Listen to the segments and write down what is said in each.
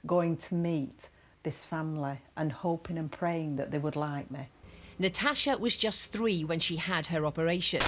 going to meet this family and hoping and praying that they would like me. Natasha was just 3 when she had her operation.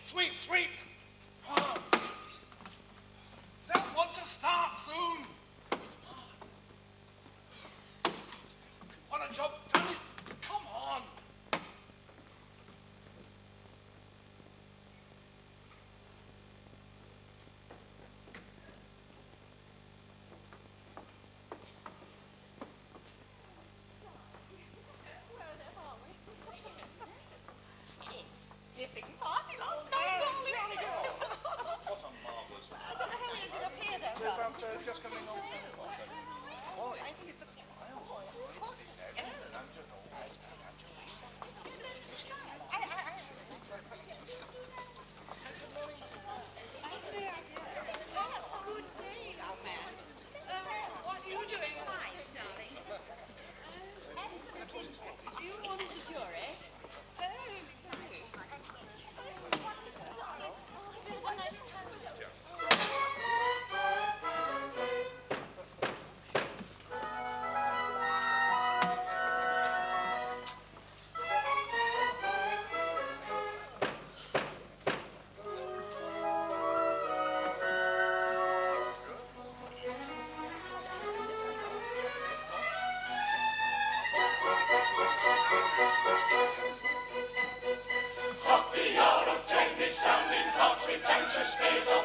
Sweep, sweep! Oh. Don't want to start soon. Want a job done? Come on. Just coming on. Well, I think it's a trial. Good day, young man. What are you doing? Fine, darling. Do you want a jury? Oh, sorry. A nice time. Hot the hour of 10 is sounding, hearts with anxious gaze on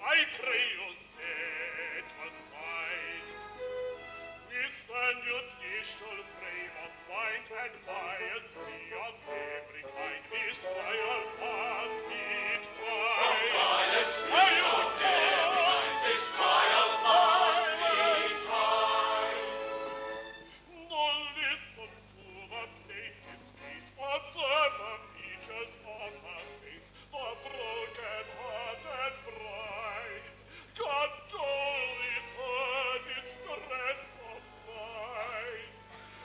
I pray you set aside. We stand your distal frame of mind and bias be of every kind. This trial must be tried. Bias be of every kind. This trial must be tried. Now listen to the plaintiff's case. Observe the features of her face, the broken heart and bride. God dole with her distress of mind.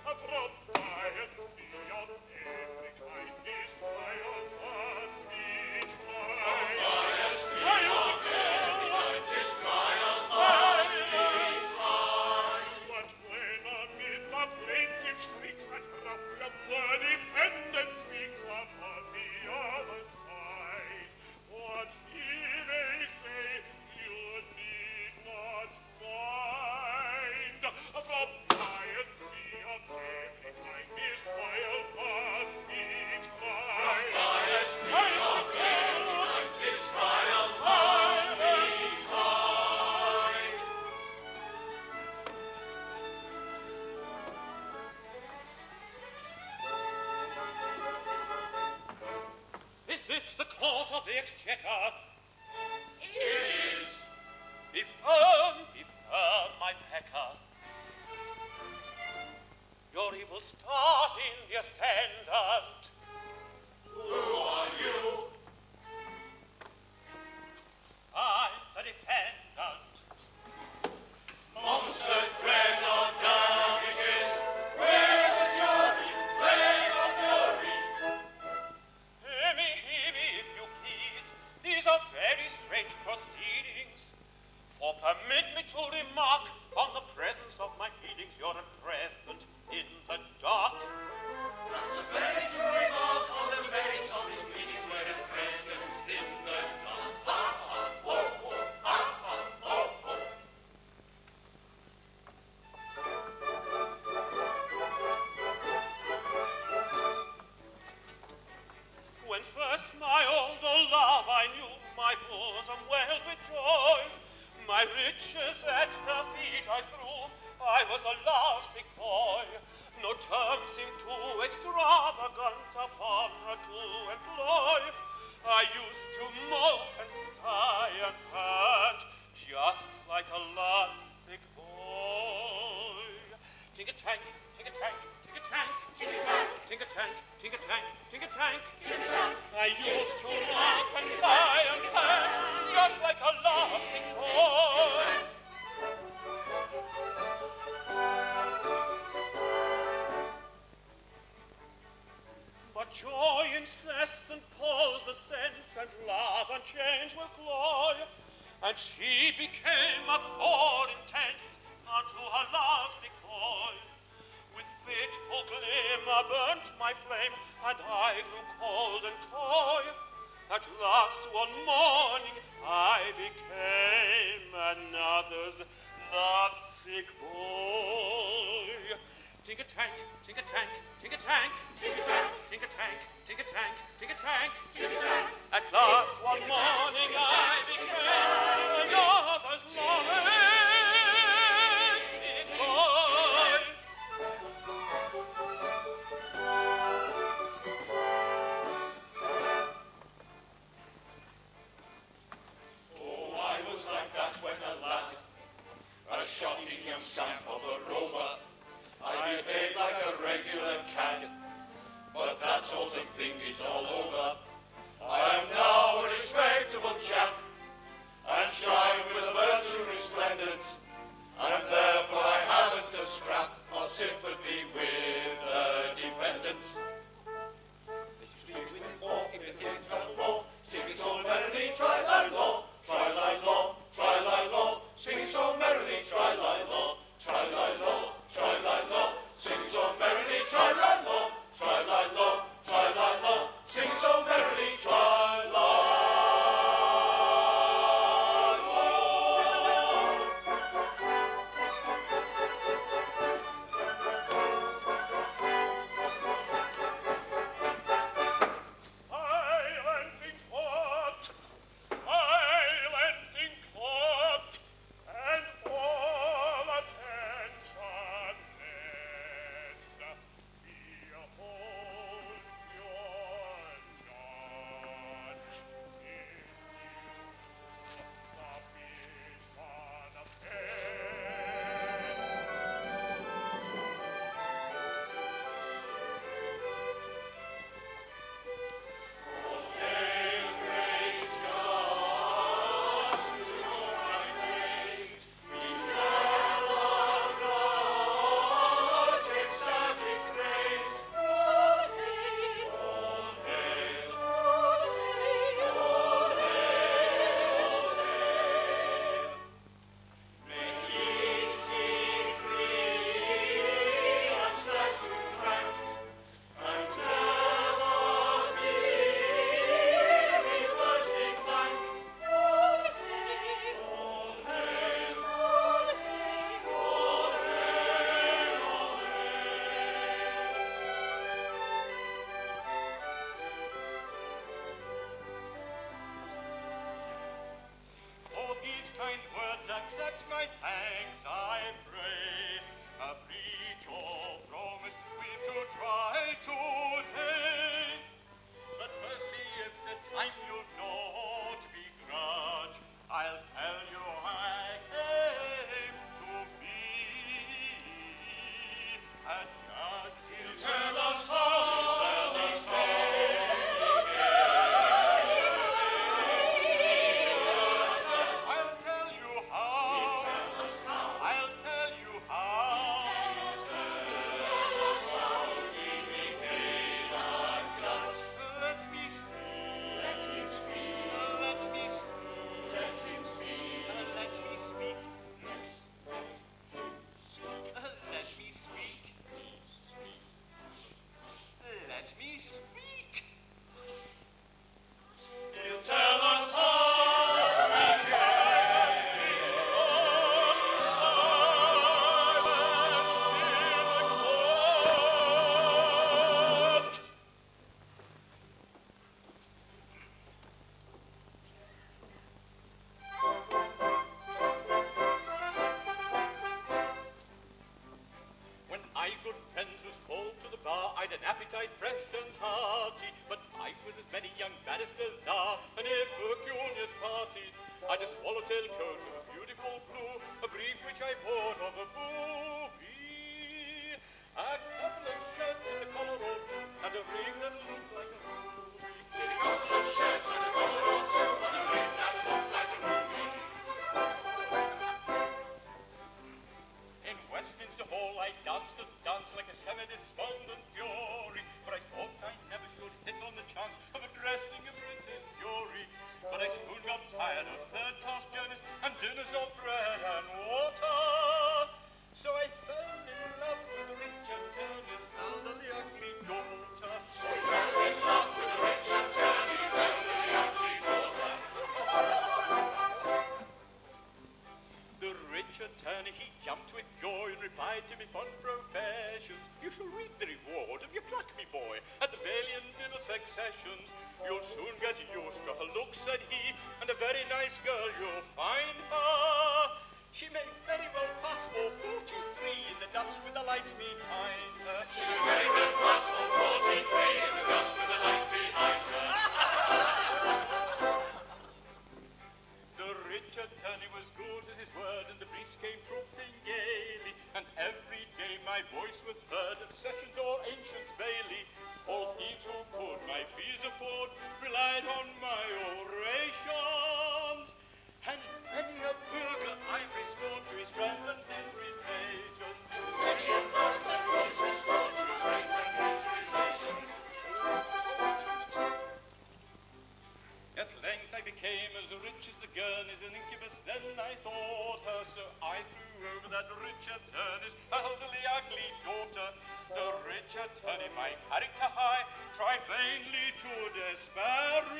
From bias be of every kind, this trial must be tried. From bias be of every kind, this trial must be tried. But when amid the plaintiff shrieks and ruffian the defendant speaks upon the other side, what he may say you need not mind. From bias be of every kind, this trial must be tried. From bias be of every kind, this trial must be tried. Is this the court of the Exchequer? It is. Be firm, my pecker. Your evil start in the ascendant. Who are you? I'm the defendant. Monster dread of damages, where the jury, dread of fury. Hear me, if you please. These are very strange proceedings. For permit me to remark on the presence of my feelings. You're at present in the dark. That's a very true remark on the merits of his feelings, where at present in the dark. Ha ha ho ho, ha ha ho ho. When first my old love I knew, my bosom welled with joy. My riches at her feet I threw, I was a lovesick boy. No term seemed too extravagant upon her to employ. I used to mope and sigh and pant, just like a lovesick boy. Tink-a-tank, tink-a-tank, tink-a-tank, tink-a-tank, tink-a-tank, tink-a-tank, tink-a-tank, tink-a-tank. I used to mope and sigh and pant, just like a lovesick boy. But joy incessant pulls the sense, and love and change will cloy, and she became a more intense unto her lovesick boy. With fitful glimmer burnt my flame, and I grew cold and coy. At last one morning I became another's lovesick boy. Tink-a-tank, tink-a-tank, tink-a-tank, tink-a-tank, tink-a-tank, tink-a-tank, tink-a-tank, tink-a-tank. At last one morning I became another's lovesick boy. Oh, I was like that when a lad, a shocking young scamp of a rover. I behaved like a regular cad, but that sort of thing is all over. I am now a respectable chap, and try tell you I came to be a judge. He'll tell us how, tell us how. I'll tell you how, I'll tell you how. Let me speak, let him speak, let me speak, let him speak, let me speak. Yes, let him speak. Let me speak. Let me speak. He'll tell us how we can When I, good friends, was called to the bar, I'd an appetite fresh and hearty, but I was as many young barristers are, and if Pecunia's party, I'd a swallowtail coat of beautiful blue, a brief which I bought of a booby, a couple of shirts and a collar or two, and a ring that looked like a ruby. A couple of shirts and a collar or two, and a ring that looks like a ruby. In Westminster Hall I danced a dance like a semi-despondent fury, but I thought I never should hit on the chance of addressing a British jury. But I soon got tired of third-class journeys and dinners of bread and water. So I fell in love with Richard Turner's elderly ugly daughter. So I fell in love with Richard Turner's elderly ugly daughter. The Richard Turner, he jumped with joy and replied to me fond professions. You shall reap the reward of your pluck, me boy, at the Valiant Middlesex sessions. You'll soon get used to her looks, said he, and a very nice girl you'll find her. She may very well pass for 43 in the dusk with the lights behind her. She may very well pass for 43 in the dusk with the lights behind her. The Richard Turner was good as his word, and the briefs came trooping gaily, and every day my voice was heard at sessions or ancients' bailey. All thieves who could my fees afford relied on my orations, and many a burglar I've restored to his friends and his relations. Many a burglar was restored to his friends and his relations. At length I became as rich as the Gurneys, an incubus then I thought her, so I threw over that Richard Turner's elderly ugly daughter. The Richard Turner, my character high, tried vainly to disparage.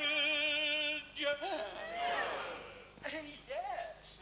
Yes.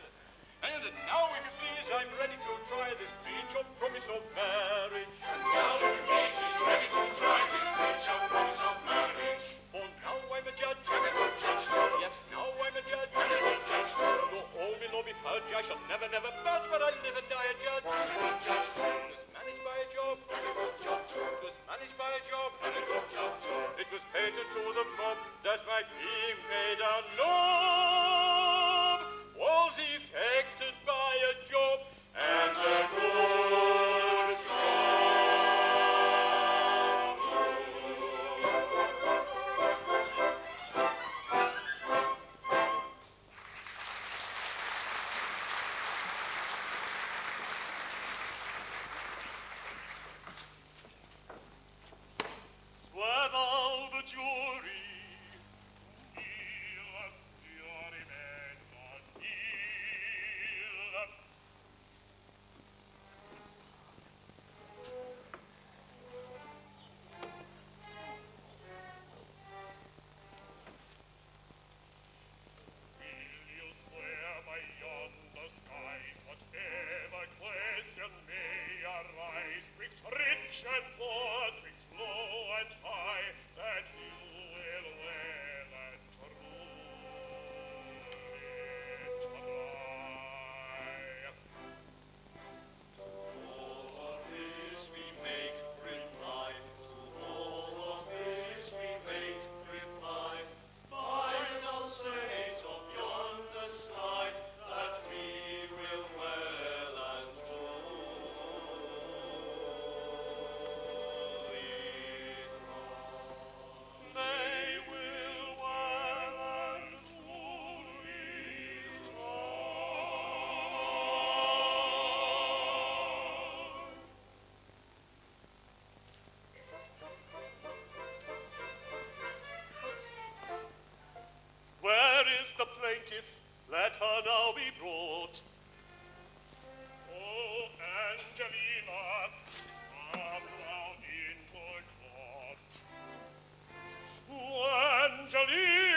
And now, if you please, I'm ready to try this breach of promise of marriage. And now, if you please, he's ready to try this breach of promise of marriage. For now I'm a judge, and a good judge too. Yes, now I'm a judge, and a good judge too. Though all me law be fudge, I shall never budge, but I live and die a judge, and a good judge too. It was managed by a job, and a good job too. It was managed by a job, and a good job too. It was patent to the mob that my being made a knob was effected by a job and a good job too. Swear thou the jury, Il jury now be brought. Oh, Angelina, come thou into court. Angelina,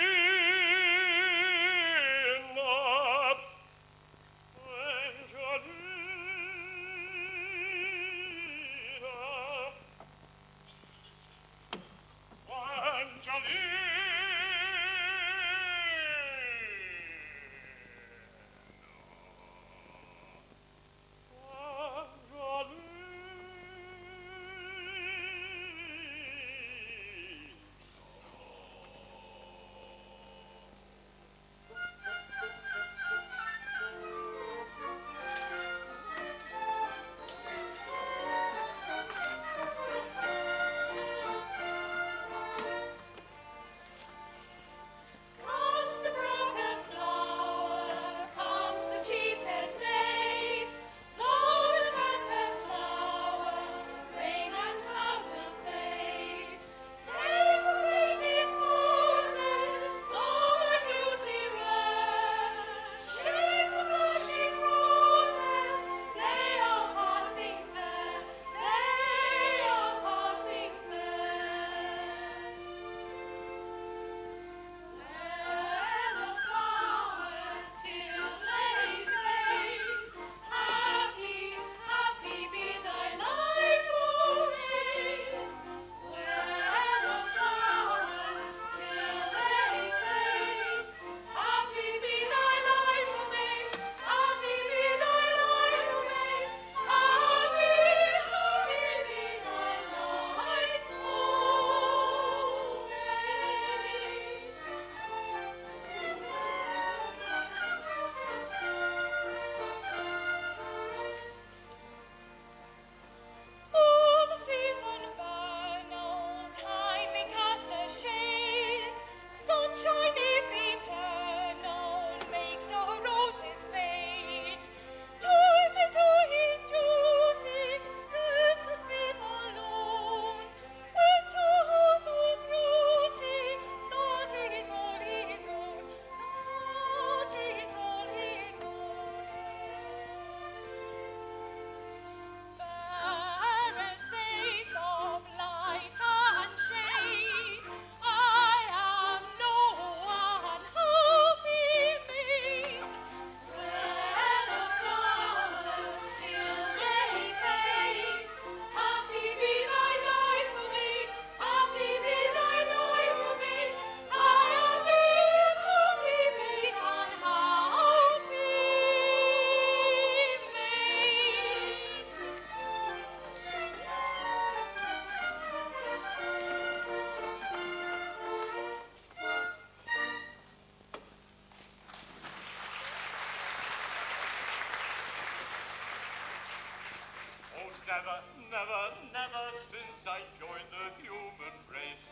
never since I joined the human race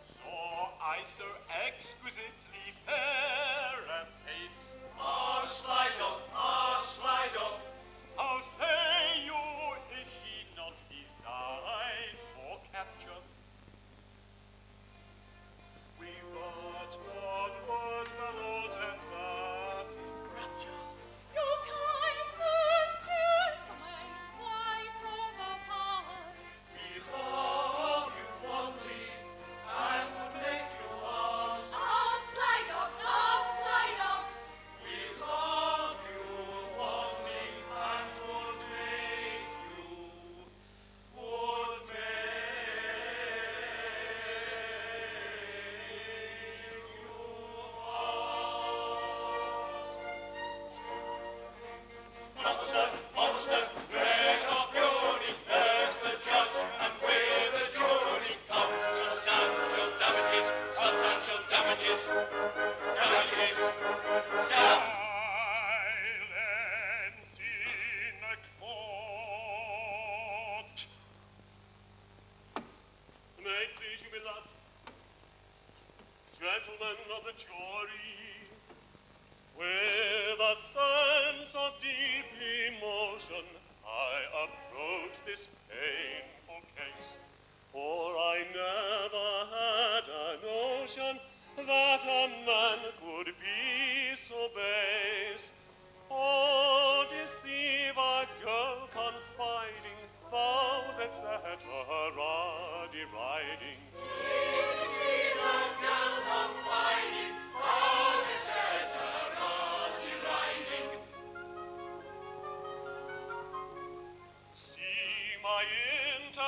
saw I so exquisitely fair a face. Ah, Slido, How say you, is she not designed for capture? we but one word, my lord, and that is rapture. Your kind first gentleman, white on the pine. We love you fondly, and would make you ours. Ah, Slidox, We love you fondly, and would make you ours. Monster, dread of fury, there's the judge, and with the jury come substantial damages. Silence in a court. May it please you, my lord, gentlemen of the jury, with a sense of deep emotion, I approach this painful case, for I never had a notion that a man could be so base.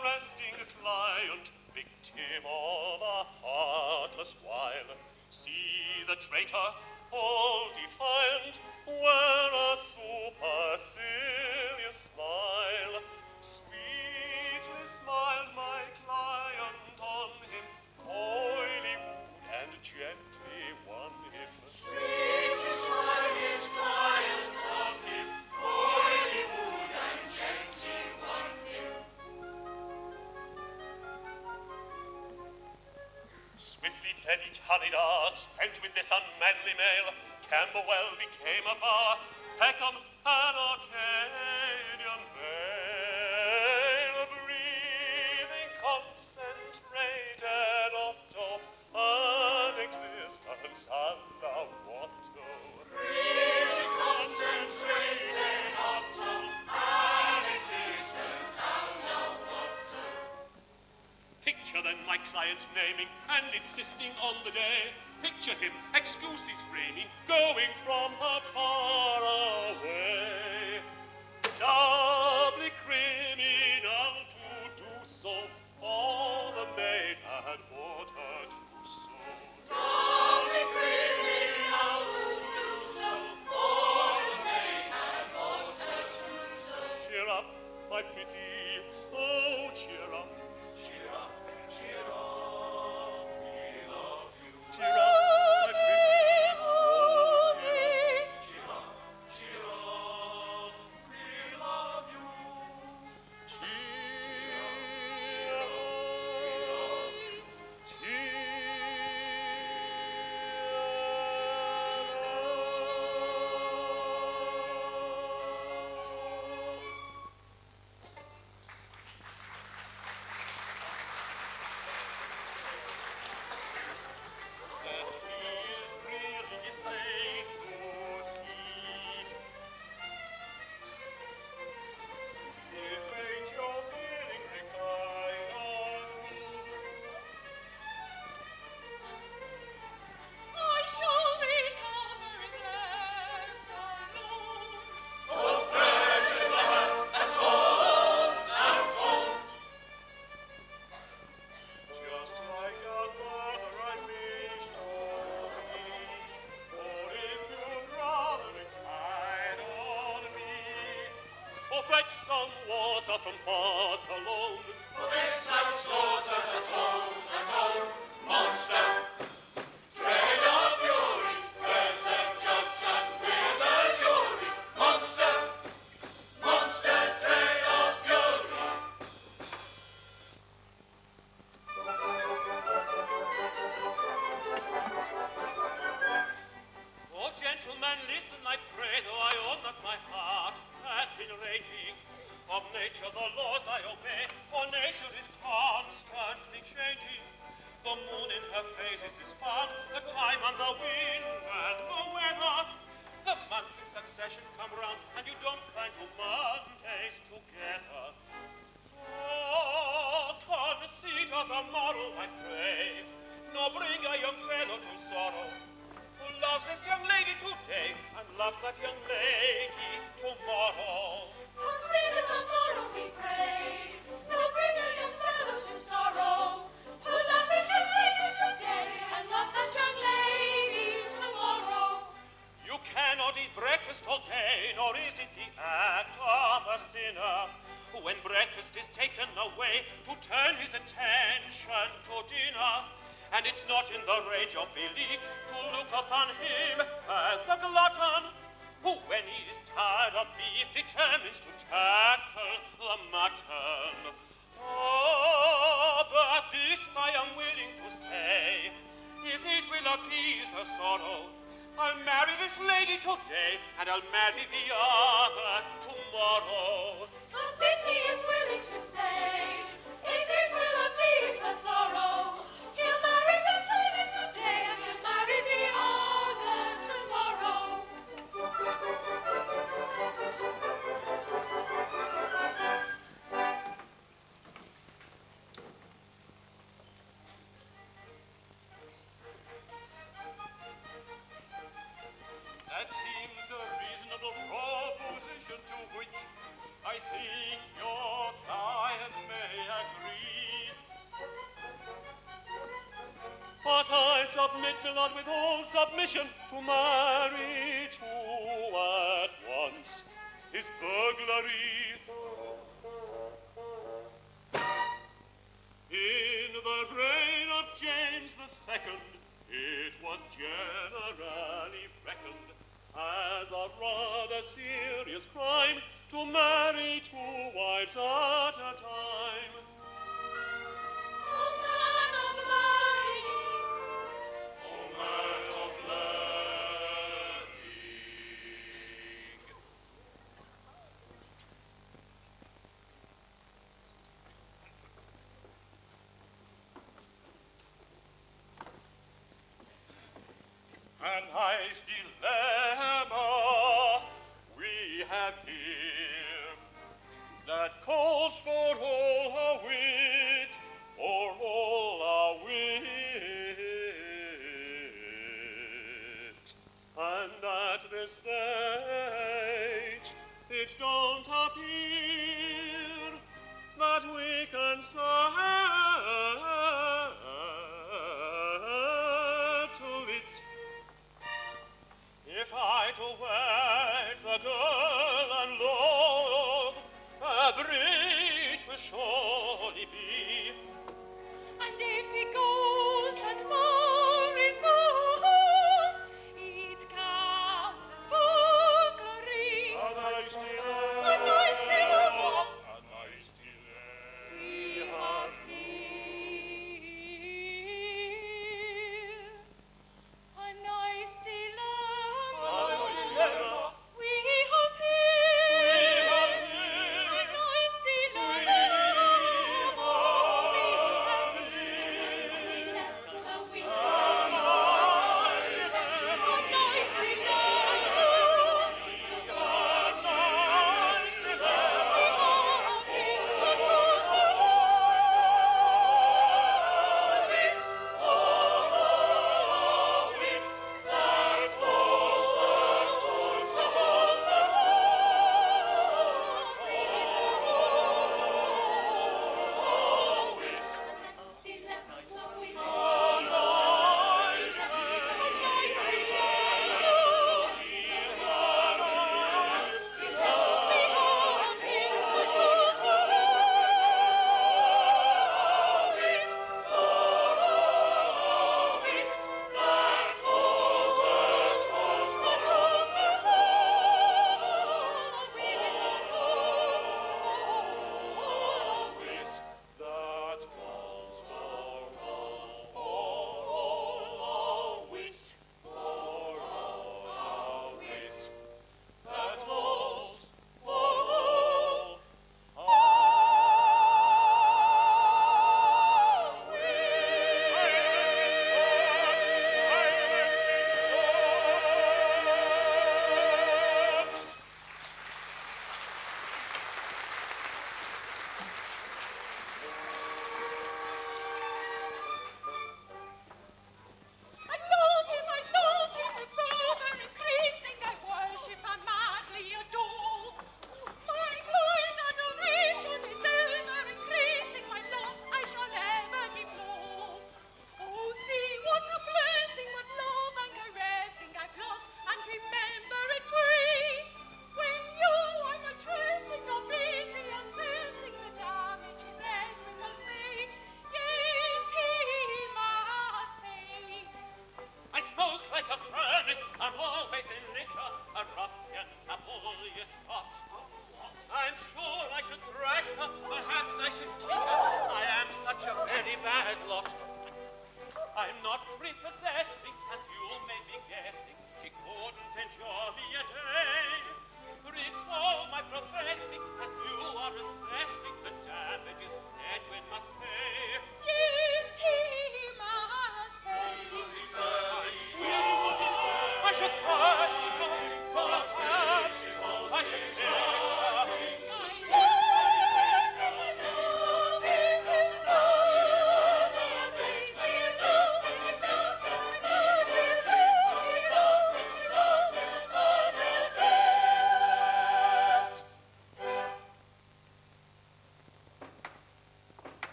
arresting client, victim of a heartless wile. See the traitor, all defiant, wear a supercilious smile. Sweetly smiled my client on him, coyly wooed and gently won him. Sweetly smiled his client on him, coyly wooed and gently won him. Swiftly fled each hurried hour, spent with this unmanly male. Camberwell became a bar, Peckham an Arcadian vale. Breathing concentrated Otto, an existence alla Watto. Breathing concentrated Otto, an existence alla Watto. Picture then my client naming and insisting on the day. Picture him, excuses framing, going from her far away. Doubly criminal to do so, for the maid had bought her trousseau. Doubly criminal to do so, for the maid had bought her trousseau. Cheer up, my pretty, oh cheer up. Cheer up, cheer up, we love you. Cheer up, my pretty, oh cheer up, cheer up, we love you. Cheer up, cheer I shall recover and left alone. Just like a mother I wish to be, or if you'd rather recline on me, or fetch some water from Park alone, or fetch some water, atone, monster, dread of fury, there's the judge and we're the jury, monster, dread of fury. Oh, gentlemen, listen, I pray, though I own that my heart hath been raging. Of nature the laws I obey, for nature is constantly changing. The moon in her phases is fun, the time and the wind and the weather. The months in succession come round, and you don't find 2 Mondays together. Oh, conceit of the moral, I pray, nor bring a young fellow to sorrow, who loves this young lady today, and loves that young lady tomorrow. Consider the moral we pray, nor bring a young fellow to sorrow, who loves this young lady today, and loves that young lady tomorrow. You cannot eat breakfast all day, nor is it the act of a sinner, when breakfast is taken away, to turn his attention to dinner. And it's not in the range of belief to look upon him as a glutton, who when he is tired of beef determines to tackle the mutton. Oh, but this I am willing to say, if it will appease her sorrow, I'll marry this lady today, and I'll marry the other tomorrow. But this he is willing to say, if it will appease her sorrow, he'll marry this lady today, and he'll marry the other tomorrow. That seems a reasonable proposition, to which I think your client may not with all submission to marry two at once is burglary. In the reign of James II, it was generally reckoned as a rather serious crime to marry two wives at a time. Oh, man of learning! Oh, man of learning! A nice dilemma we have here, that calls for all our wit, for all our wit. And at this stage, it don't appear that we can settle it. If I to wed the girl and love, a bridge will surely be. And if he goes and marries more, it counts as burglary. A nice A nice dilemma.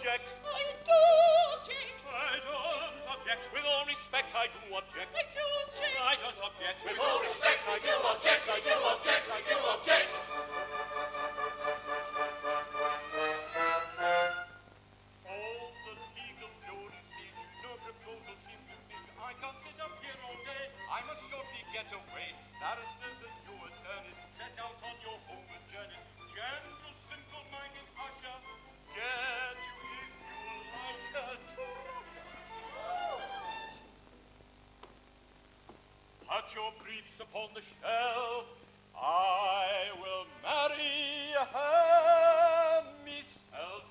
object. I do object. I don't object. With all respect, I do object. I do object. I don't object. With all respect, I do object, I do object, I do object. All the legal glory seems, no proposal seems to be. I can't sit up here all day, I must shortly get away. Barristers and you attorneys, set out on your homeward journey. Gentle, simple-minded usher, get you if you like to put your briefs upon the shelf. I will marry her myself.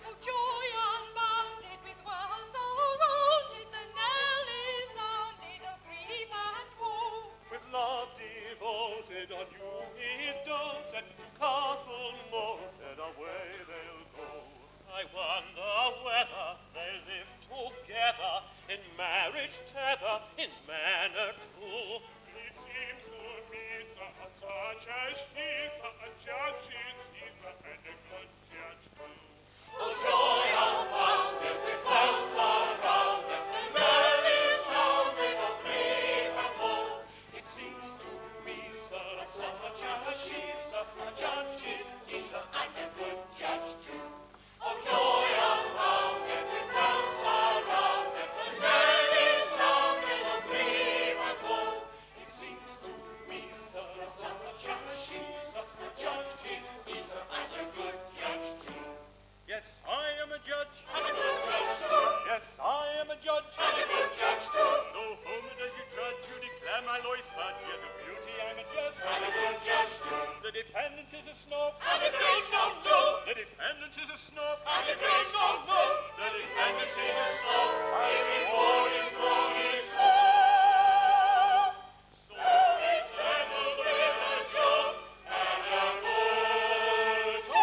Oh, joy unbounded with worlds all rounded, the knell is sounded of grief and woe. With love devoted on you is doted, to castle moated away they'll go. I wonder whether they live together in marriage tether, in manner too. It seems to me, sir, such as she, sir, a judge is he, sir, and a good judge too. Oh, joy unbounded with wealth surrounded, the knell is sounded of grief and woe. It seems to me, sir, such as she, sir, a judge is he, sir, and a good judge too. Oh, joy unbounded with wealth surrounded, the knell is sounded of grief and woe. It seems to me, sir, such as she, sir, a judge is he, sir, and a good judge too. Yes, I am a judge. And a good judge too. Yes, I am a judge. And a good judge too. No home does you trudge, you declare my law is fudge, yet of beauty I'm a judge. And a good judge too. The defendant is a snob. And a great snob too. The defendant is a snob. And a great snob too. The defendant is a snob. I reward him for his snob. So we settled with a job and a good job.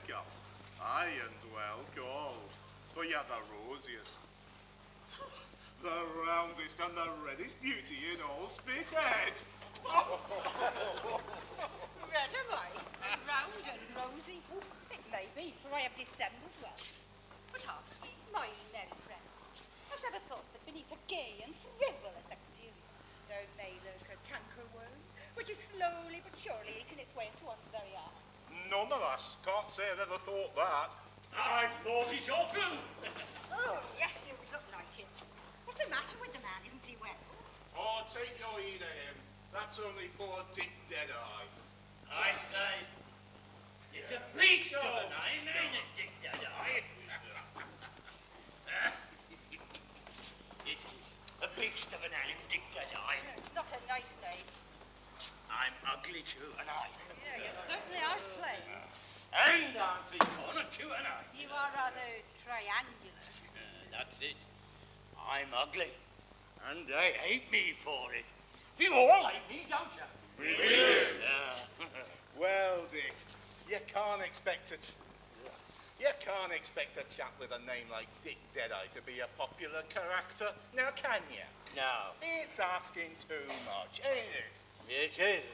welcome. Aye, and well called. For you're the rosiest, the roundest and the reddest beauty in all Spithead. Red am I, round and rosy. It may be, for I have dissembled well. But hark ye, my merry friend, I've never thought that beneath a gay and frivolous exterior there may lurk a cankerworm, which is slowly but surely eating its way into one's very heart. None of us can't say I've ever thought that. I've thought it often. Oh, yes, you look like him. What's the matter with the man? Isn't he well? Oh, take no heed of him. That's only poor Dick Deadeye. I say, it's a beast of an eye, ain't it, Dick Deadeye? It is a beast of an eye, Dick Deadeye. It's not a nice name. I'm ugly too, and I. Yeah, you certainly are plain. And Auntie Connor too, and I. You are rather triangular. That's it. I'm ugly, and they hate me for it. You all hate me, don't you? We do. Well, Dick, you can't expect a chap with a name like Dick Deadeye to be a popular character, now can you? No. It's asking too much, ain't it? It is.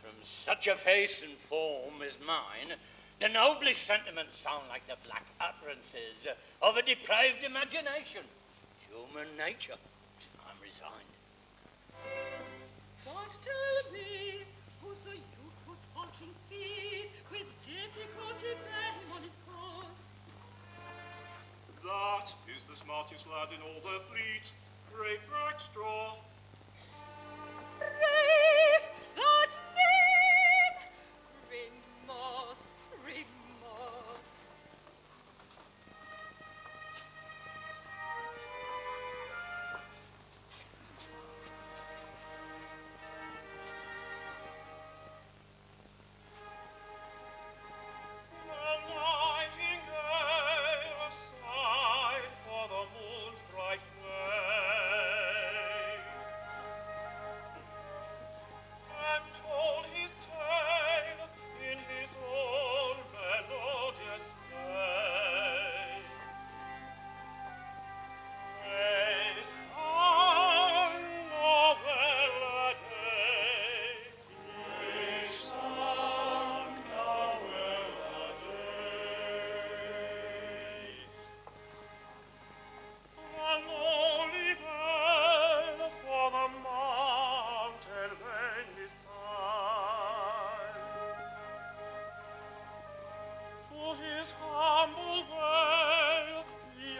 From such a face and form as mine, the noblest sentiments sound like the black utterances of a depraved imagination. Human nature. I'm resigned. But tell me, who's the youth whose faltering feet with difficulty bear him on his course? That is the smartest lad in all the fleet, Brave Rackstraw. Brave, that name! Remorse, remorse. The nightingale sighed for the moon's bright ray, and told his tale in his own melodious way. They sang Noel a day. They sang Noel a day. A lonely vale for the mountain lane beside. To his humble wail the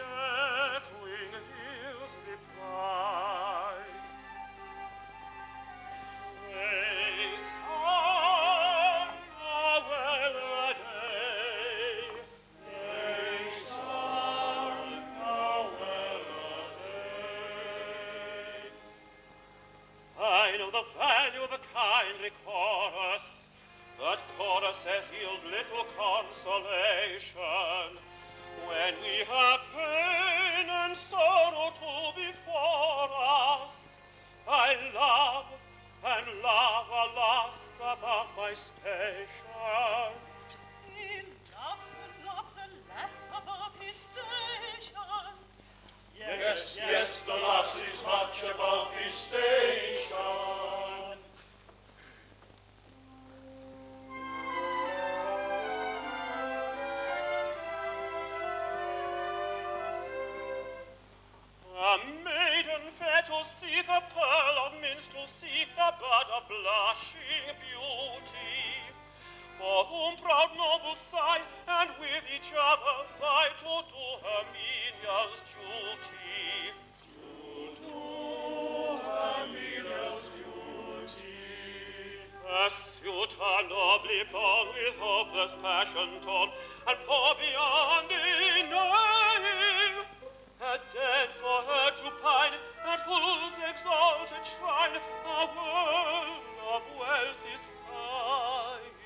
echoing hills replied. They sang Noel a day. They sang Noel a day. I know the value of a kindly chorus, but choruses yield little consolation when we have pain and sorrow too before us. I love, alas, above my station. He loves, alas, above his station. Yes, the lass is much above his station. A maiden fair to see the pearl of minstrelsy, the bud of blushing beauty, for whom proud nobles sigh, and with each other vie to do her menial's duty. A suitor nobly born with hopeless passion torn, and poor beyond denying, had dead for her to pine, at whose exalted shrine a world of wealth is sighing.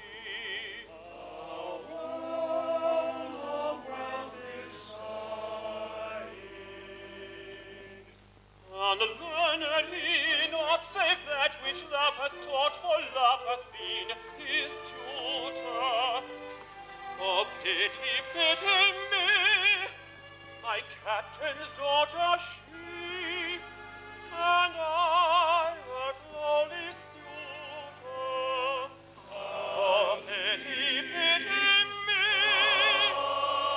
And learned he not save that which love hath taught, for love hath been his tutor. Oh, pity, pity me, my captain's daughter she, and I, that lowly suitor. Oh, pity, pity me,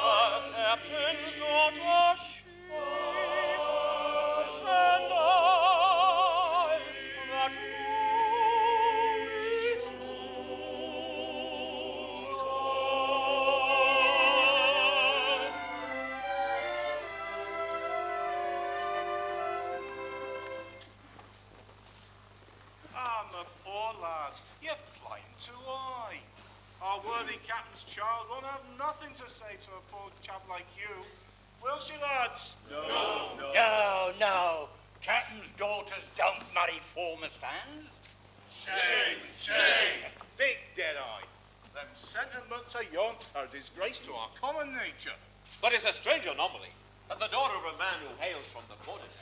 my captain's daughter she, and I, that lowly You've climbed too high. Our worthy captain's child won't have nothing to say to a poor chap like you. Will she, lads? No. Captain's daughters don't marry former stands. Shame, shame. Big dead-eye. Them sentiments of yours are a disgrace to our common nature. But it's a strange anomaly that the daughter of a man who hails from the quarterdeck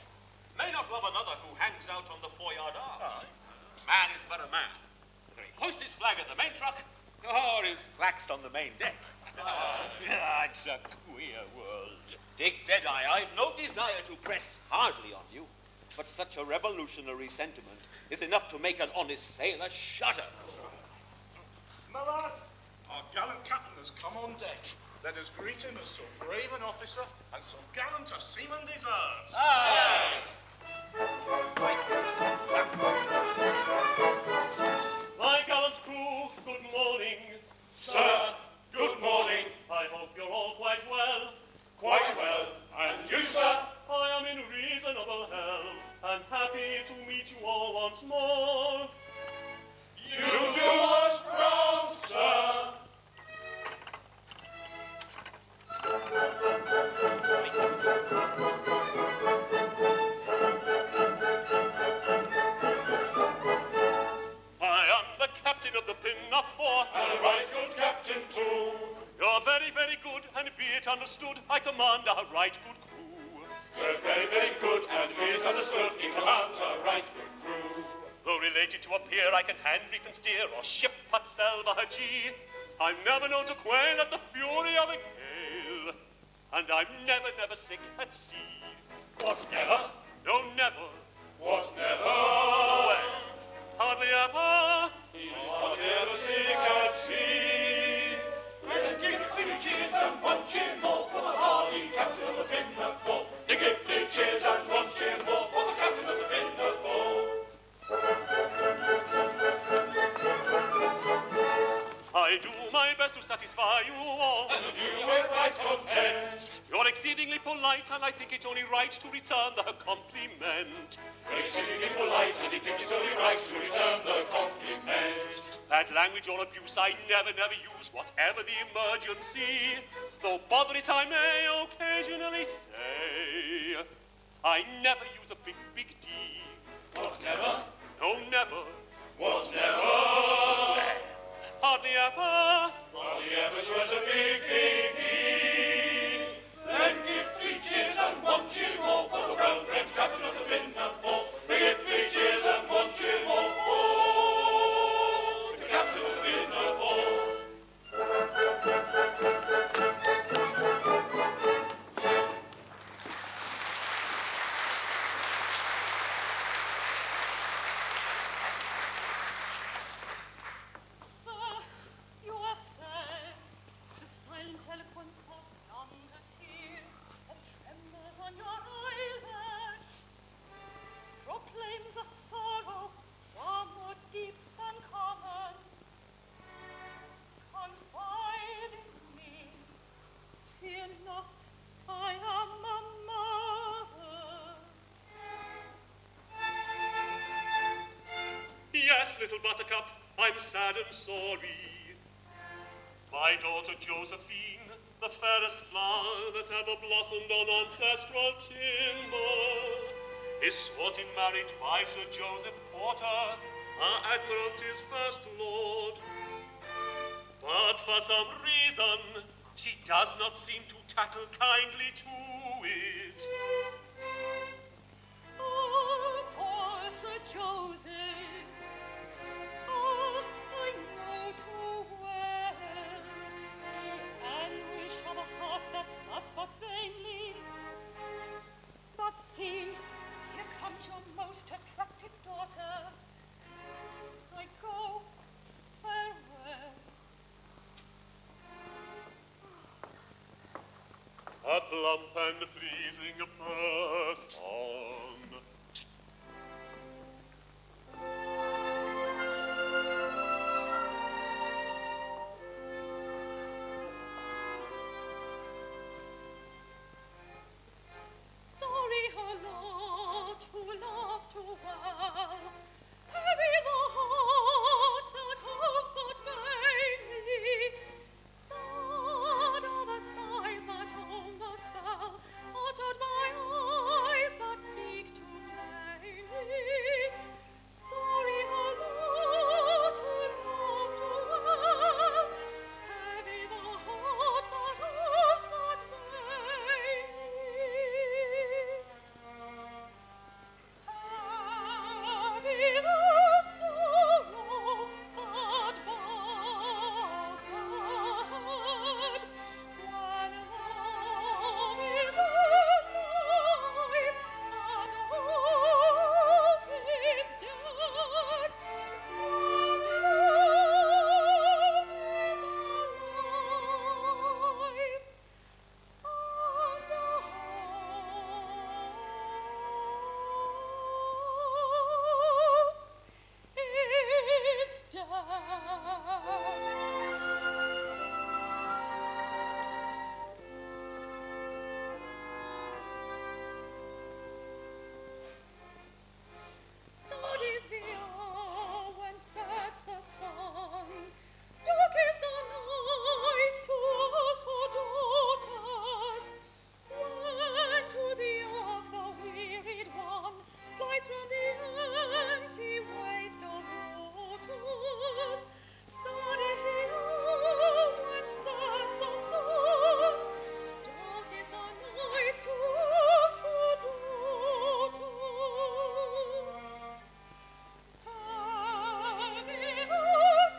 may not love another who hangs out on the foreyard arms. Man is but a man, whether he hoists his flag at the main truck or is slacks on the main deck. It's a queer world. Dick Deadeye, I've no desire to press hardly on you, but such a revolutionary sentiment is enough to make an honest sailor shudder. My lads, our gallant captain has come on deck. Let us greet him as so brave an officer and so gallant a seaman deserves. Aye. My gallant crew, good morning. Sir, good morning. I hope you're all quite well. Quite well. And you, sir? I am in reasonable health, and happy to meet you all once more. You do us proud, sir. I am the captain of the Pinafore, and a right good captain too. You're very, very good, and be it understood, I command a right good crew. We're very, very good, and be it understood, he commands a right good crew. Though related to a peer, I can hand, reef, and steer, or ship a sail by her G. I'm never known to quail at the fury of a gale, and I'm never, never sick at sea. What, never? No, never. What, never? Well, hardly ever. He's not ever sick at sea. Let them give 3 cheers and 1 cheer more for the hardy captain of the Pinafore. They give 3 cheers and 1 cheer more for the captain of the Pinafore. I do my best to satisfy you all, and you will right content. You're exceedingly polite, and I think it only right to return the compliment. You're exceedingly polite, and I think it's only right to return the compliment. That language or abuse I never, never use, whatever the emergency. Though bother it I may occasionally say, I never use a big, big D. What, never? No, never. What, never? Hardly ever. Hardly ever was a big, big D. Then give 3 cheers and 1 cheer more for the well-bred captain of the Pinafore. They give 3 cheers and 1 cheer more for the captain of the Pinafore. Yes, little buttercup, I'm sad and sorry. My daughter Josephine, the fairest flower that ever blossomed on ancestral timber, is sought in marriage by Sir Joseph Porter, our Admiralty's first lord. But for some reason, she does not seem to tackle kindly to it. Oh, poor Sir Joseph. Oh, I know too well. He but vainly. But see, here comes your most attractive daughter. I go, farewell. A plump and pleasing person. Sorry her lot who laughed too well. Heavy the heart that hoped but vainly. Sad are the sighs that own the spell, uttered by eyes that speak too plainly. Sorry her lot who laughed too well. Heavy the heart that hopes but vainly. Heavy the sorrow that bars the heart, when love is alive and hope is dead. When love is alive Sad is the hour when sets the sun, dark is the night to us for daughters. When to the ark the wearied one flies from the empty waste of waters. Sad is the hour when sets the sun, dark is the night to us for daughters. Heavy the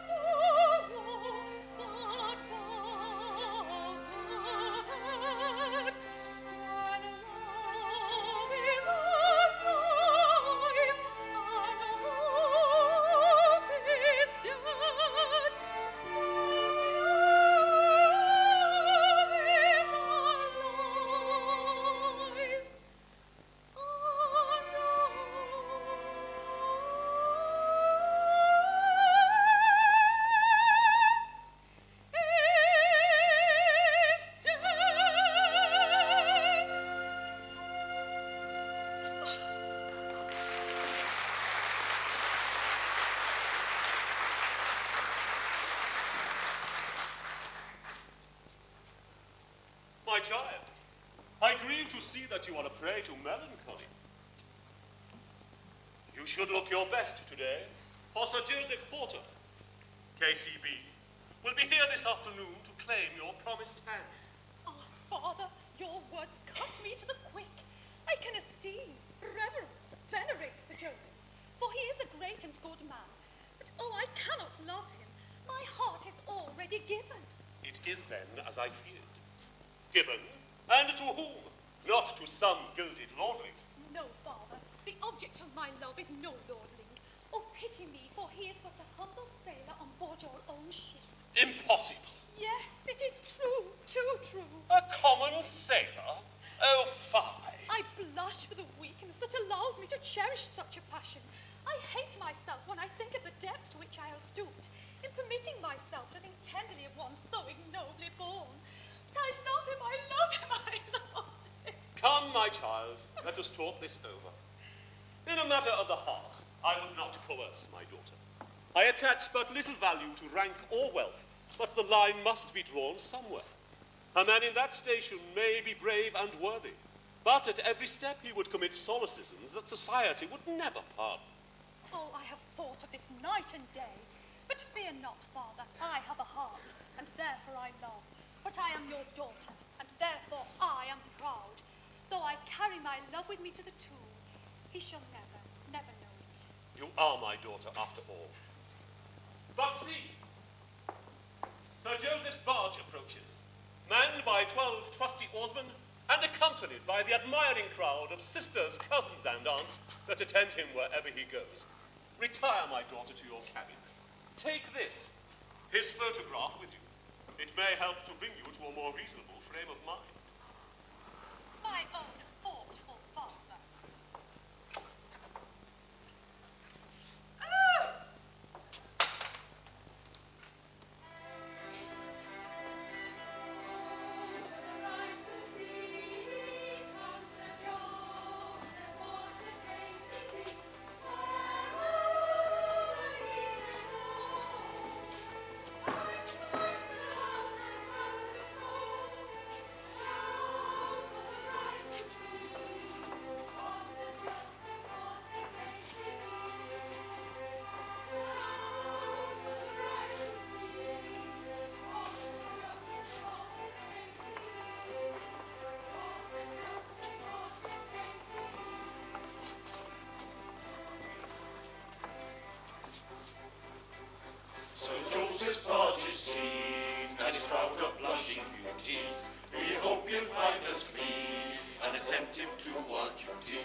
sorrow that bows the head, when love is alive and hope is dead. When love is alive My child, I grieve to see that you are a prey to melancholy. You should look your best today, for Sir Joseph Porter, KCB, will be here this afternoon to claim your promised hand. Oh, Father, your words cut me to the quick. I can esteem, reverence, venerate Sir Joseph, for he is a great and good man. But oh, I cannot love him. My heart is already given. It is then as I feared. Given, and to whom? Not to some gilded lordling. No, Father, the object of my love is no lordling. Oh, pity me, for he is but a humble sailor on board your own ship. Impossible. Yes, it is true, too true. A common sailor? Oh, fie. I blush for the weakness that allows me to cherish such a passion. I hate myself when I think of the depth to which I have stooped, in permitting myself to think tenderly of one so ignobly born. But I love him, I love him, I love him. Come, my child, let us talk this over. In a matter of the heart, I would not coerce my daughter. I attach but little value to rank or wealth, but the line must be drawn somewhere. A man in that station may be brave and worthy, but at every step he would commit solecisms that society would never pardon. Oh, I have thought of this night and day. But fear not, Father, I have a heart, and therefore I love. But I am your daughter, and therefore I am proud. Though I carry my love with me to the tomb, he shall never, never know it. You are my daughter after all. But see, Sir Joseph's barge approaches, manned by 12 trusty oarsmen by the admiring crowd of sisters, cousins, and aunts that attend him wherever he goes. Retire, my daughter, to your cabin. Take this, his photograph, with you. It may help to bring you to a more reasonable frame of mind. My own thoughtful father. So Joseph's part is seen, and his crowd of blushing beauties. We hope you'll find us clean, and attentive to our duty.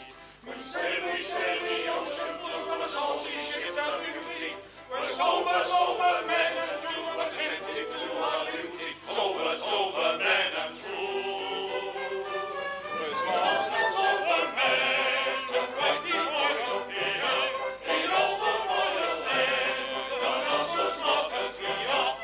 We sail the ocean blue, and saucy ships of beauty. We're sober, sober men and true, attentive to our duty. Sober, sober men and true. We're smart and sober men, and mighty royal here. In all the royal land, none are so smart as we are.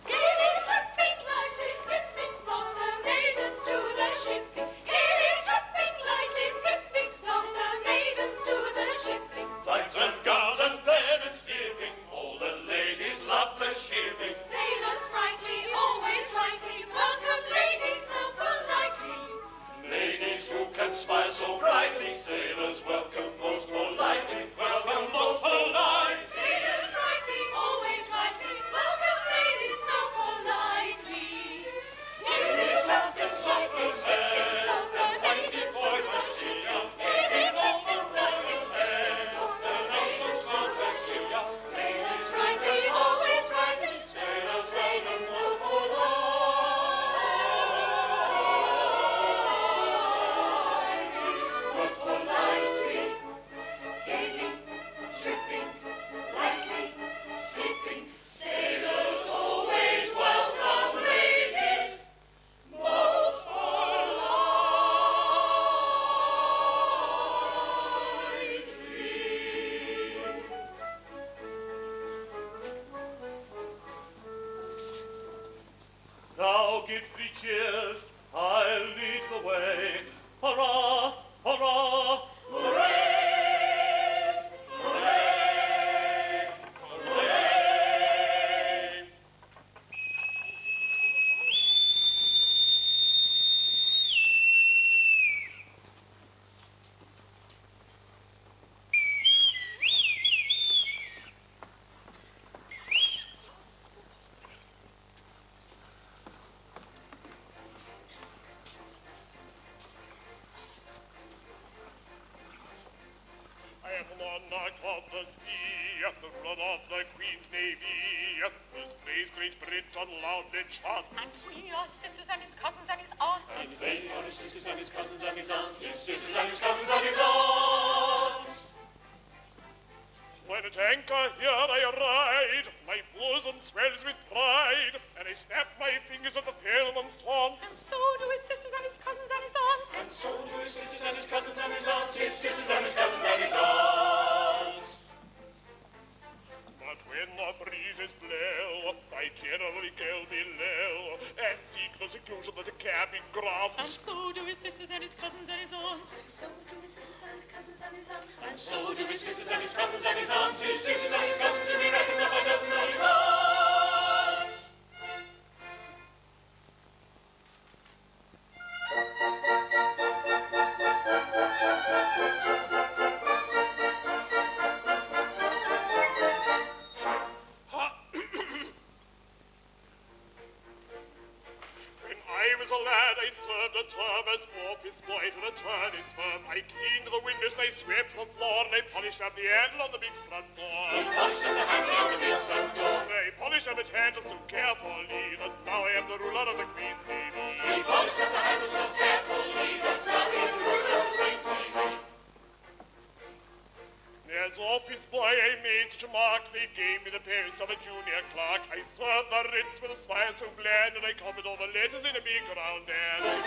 Gaily tripping, lightly skipping from the maidens to the shipping. Gaily tripping, lightly skipping from the maidens to the shipping. Lights and guns and bed and steering, all the ladies love the shipping. Sailors rightly, always rightly, welcome ladies so politely. Ladies who can smile so brightly, sailors welcome most politely, welcome most polite. Sailors rightly, always rightly, welcome ladies so politely. English captain Cyprus head, Of the and mighty maidens boy to that the she shipping. young, Gaily off the tripping, royal's head, and not so smart as she young. Sailors rightly, always rightly, Sailors ladies welcome so most politely. Most politely, gaily, tripping, lightly, skipping. Sailors always welcome ladies, most Now give three cheers, I'll lead the way. Hurrah, hurrah, hooray! Hooray! Hooray! I am monarch of the sea, the rum of the Queen's Navy. This praise Great Britain loudly chants. And we are sisters and his cousins and his aunts. And they are his sisters and his cousins and his aunts. His sisters and his cousins and his aunts. When at anchor here I ride, my bosom swells with pride, and I snap my fingers at the paleman's taunt. And so do his sisters and his cousins and his aunts. And so do his sisters and his cousins and his aunts. His sisters and his cousins and his aunts. But when the breezes blow, I generally go below and seek the seclusion of the cabin grubs. And so do his sisters and his cousins and his aunts. So do his sisters and his cousins and his aunts. And so do his sisters and his cousins and his aunts. His sisters and his cousins to be reckoned up by dozens and his aunts. When I was a lad, I served a term as office boy to the attorney's firm. I cleaned the windows windows, they swept the floor, and they polished up the handle on the big front door. They polished up the handle on the big front door. They polished up its handle so carefully that now I am the ruler of the Queen's Navy. They polished up the handle so carefully that now he is the ruler of the Queen's Navy. As office boy I made such a mark, they gave me the post of a junior clerk. I served the writs with a smile so bland, and I copied all the letters in a big round hand. I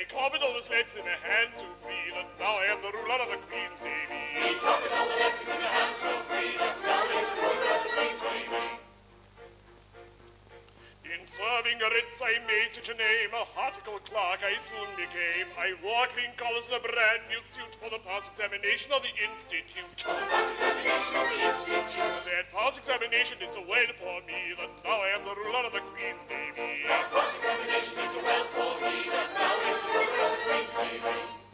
copied all the letters in a hand so free that now I am the ruler of the Queen's Navy. He copied all the letters in a hand so free that now he is the ruler of the Queen's Navy. In serving writs I made such a name, a article clerk I soon became. I wore clean collars and a brand new suit for the pass examination of the Institute. For the pass examination of the Institute. That pass examination did so well for me that now I am the ruler of the Queen's Navy. That pass examination did so well for me that now he is the ruler of the Queen's Navy.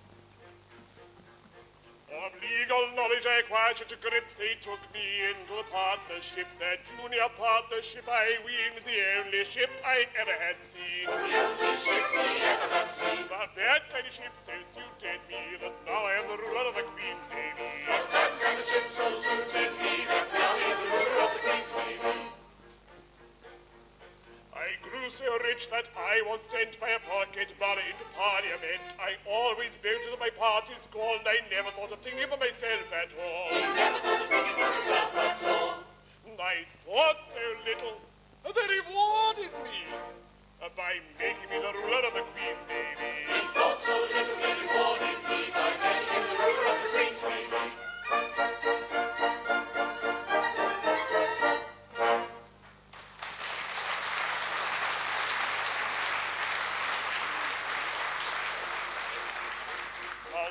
Of legal knowledge I acquired such a grip, they took me into the partnership. That junior partnership I ween was the only ship I ever had seen. Was the only ship we ever had seen. But that kind of ship so suited me that now I am the ruler of the Queen's Navy. But that kind of ship so suited me that now he is the ruler of the Queen's Navy. I grew so rich that I was sent by a pocket money into Parliament. I always voted at my party's call, and I never thought of thinking for myself at all. He never thought of thinking for himself at all. I thought so little, they rewarded me by making me the ruler of the Queen's Navy. He thought so little, they rewarded me by making him the ruler of the Queen's Navy.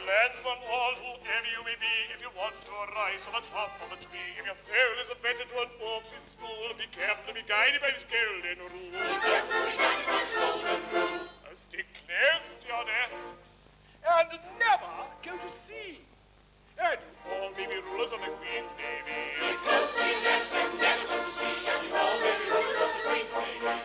Landsmen all, whoever you may be, if you want to rise to the top of the tree, if your soul is offended to an awful stool, be careful to be guided by this golden rule. Be careful to be guided by this golden rule. Stick close to your desks, and never go to sea. And you all may be rulers of the Queen's Navy. Stick close to your desks and never go to sea, and you all may be rulers of the Queen's Navy.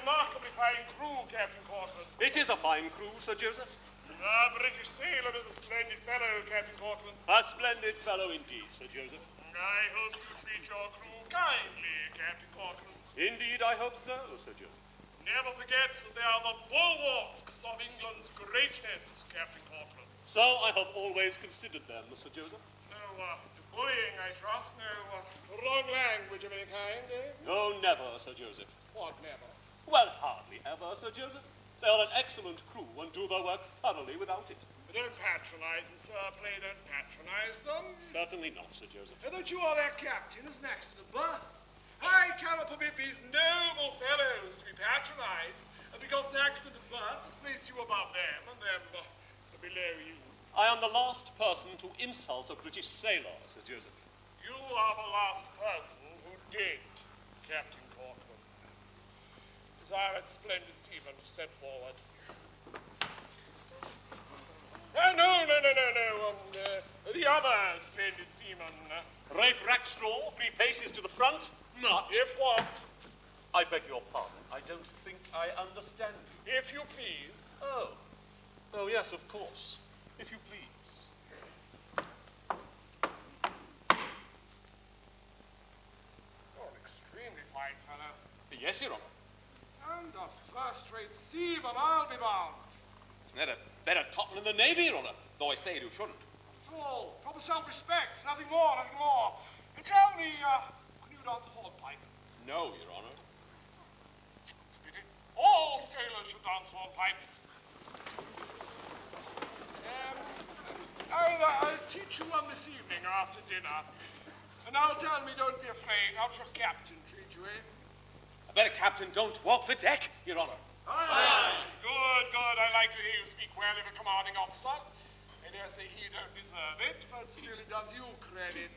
Remarkably fine crew, Captain Corcoran. It is a fine crew, Sir Joseph. The British sailor is a splendid fellow, Captain Corcoran. A splendid fellow indeed, Sir Joseph. I hope you treat your crew kindly, Captain Corcoran. Indeed, I hope so, Sir Joseph. Never forget that they are the bulwarks of England's greatness, Captain Corcoran. So I have always considered them, Sir Joseph. No bullying, I trust. No strong language of any kind, eh? No, never, Sir Joseph. What, never? Well, hardly ever, Sir Joseph. They are an excellent crew and do their work thoroughly without it. But don't patronize them, sir. Play, don't patronize them. Certainly not, Sir Joseph. And that you are their captain is next to the berth. I cannot permit these noble fellows to be patronized, because next to the berth has placed you above them, and them below you. I am the last person to insult a British sailor, Sir Joseph. You are the last person who did, Captain Corcoran. Desire that splendid seaman to step forward. No. The other splendid seaman. Rafe Rackstraw, 3 paces to the front. Not. If what? I beg your pardon. I don't think I understand you. If you please. Oh, yes, of course. If you please. You're an extremely fine fellow. Yes, Your Honour. And a first-rate seaman, I'll be bound. Better topman in the Navy, Your Honour, though I say you shouldn't. After all, proper self-respect, nothing more. And tell me, can you dance a hornpipe? No, Your Honour. It's a pity. All sailors should dance hornpipes. I'll teach you one this evening after dinner. And now tell me, don't be afraid. How's your captain treat you, eh? I bet a captain don't walk the deck, Your Honour. Aye. Good. I like to hear you speak well of a commanding officer. I dare say he don't deserve it, but still it does you credit.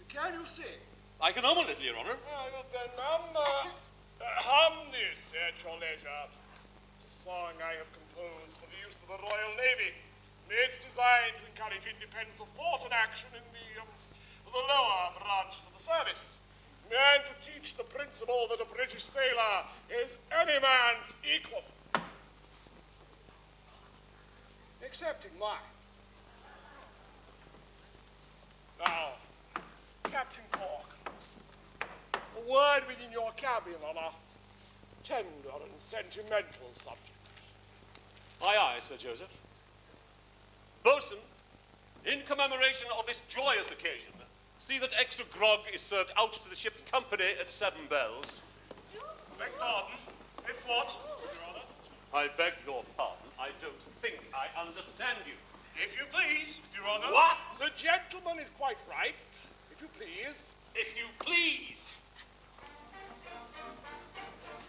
Can you sing? I can hum a little, Your Honour. Good then, hum this at your leisure. It's a song I have composed for the use of the Royal Navy. It's designed to encourage independence of thought and action in the for the lower branches of the service, and to teach the principle that a British sailor is any man's equal, excepting mine. Now, Captain Cork, a word within your cabin on a tender and sentimental subject. Aye, aye, Sir Joseph. Boatswain, in commemoration of this joyous occasion, see that extra grog is served out to the ship's company at 7 bells. Beg pardon? If what, Your Honour? I beg your pardon. I don't think I understand you. If you please, Your Honour. What? The gentleman is quite right, if you please. If you please.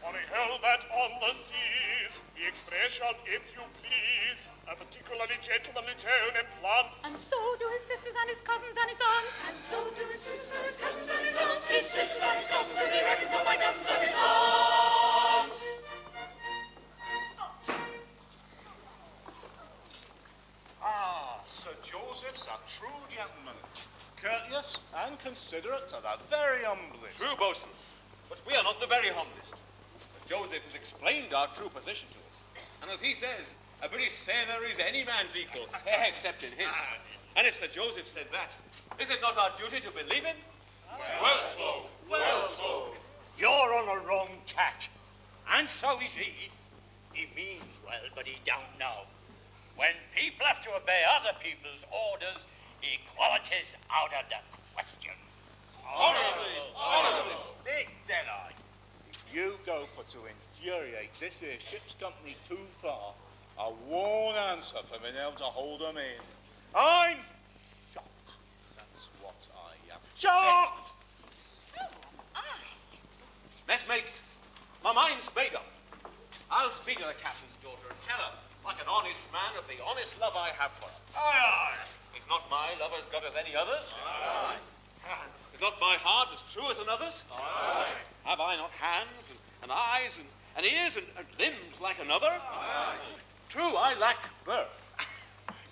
For he held that on the seas, the expression, if you please, a particularly gentlemanly tone implants. And so do his sisters and his cousins and his aunts. And so do his sisters and his cousins and his aunts. His sisters and his cousins and he reckons on my cousins and his aunts. Ah, Sir Joseph's a true gentleman, courteous and considerate to the very humblest. True, boatswain, but we are not the very humblest. Sir Joseph has explained our true position to us, and as he says, a British sailor is any man's equal, except in his. And if Sir Joseph said that, is it not our duty to believe him? Well spoke, well spoke. You're on a wrong tack, and so is he. He means well, but he don't know. When people have to obey other people's orders, equality's out of the question. Honourable. Dick Deadeye, if you go for to infuriate this here ship's company too far, I won't answer for being able to hold them in. I'm shocked. That's what I am. Shocked! So am I. Messmates, my mind's made up. I'll speak to the captain's daughter and tell her, like an honest man, of the honest love I have for her. Aye, aye. Is not my love as good as any other's? Aye. Is not my heart as true as another's? Aye. Have I not hands and eyes and ears and limbs like another? Aye. True, I lack birth.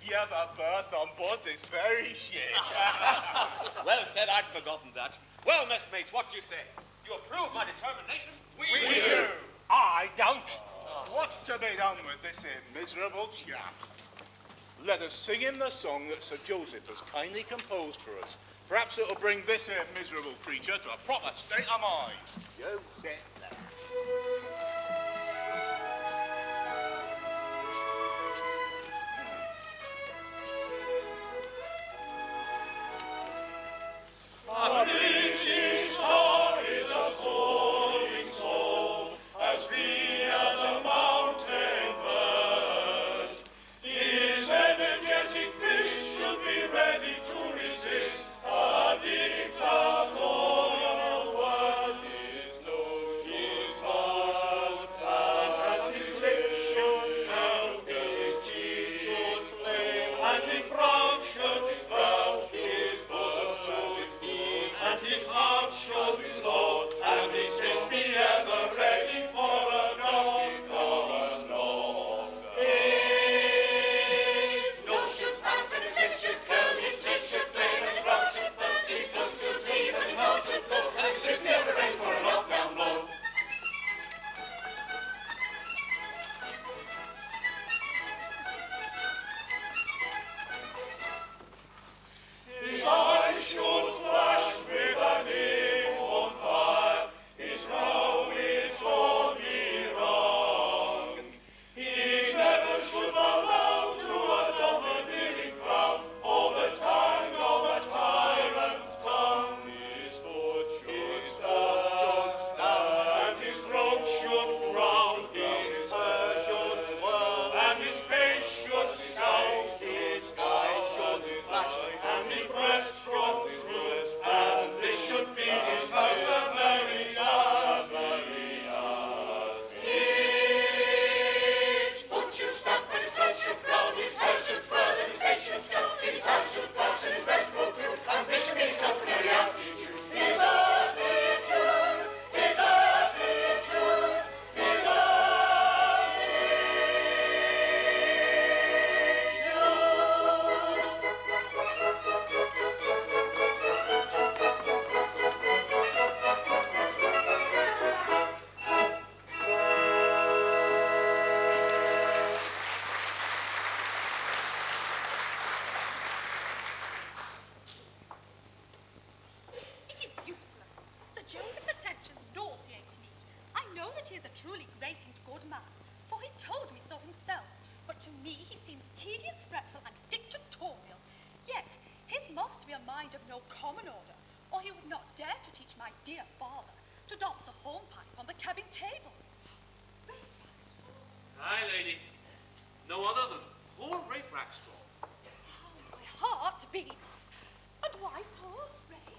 You have a berth on board this very ship. Well said, I'd forgotten that. Well, messmates, what do you say? You approve my determination? We do. I don't. What's to be done with this here miserable chap? Let us sing him the song that Sir Joseph has kindly composed for us. Perhaps it'll bring this here miserable creature to a proper state of mind. You sit there. A British heart is a soaring soul, as free as a mountain bird. His energetic fist should be ready to resist a dictatorial world. His nose is marshalled, and at his lips should curl, his cheek should flame, and his brow should vouch, his bosom should heave, and his heart should glow, and his fist be ever ready for a knock, His nose should pounce, and his lip should curl, his cheek should flame, and his brow should burn, his bosom should heave, and his heart should glow, and his fist be ever ready for a knockdown blow. His eyes should flash with an aim on fire, his man, for he told me so himself. But to me he seems tedious, fretful, and dictatorial. Yet his must be a mind of no common order, or he would not dare to teach my dear father to dance a hornpipe on the cabin table. Aye, lady. No other than poor Ray Braxton. How my heart beats. And why poor Ray?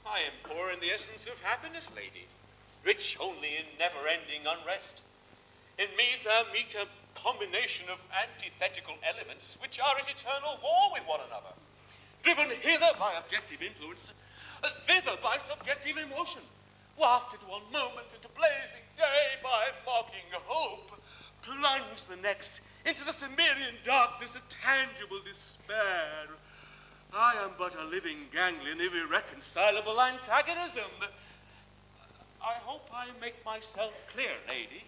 I am poor in the essence of happiness, lady. Rich only in never-ending unrest. In me there meet a combination of antithetical elements which are at eternal war with one another. Driven hither by objective influence, thither by subjective emotion, wafted one moment into blazing day by mocking hope, plunge the next into the Cimmerian darkness of tangible despair. I am but a living ganglion of irreconcilable antagonism. I hope I make myself clear, lady.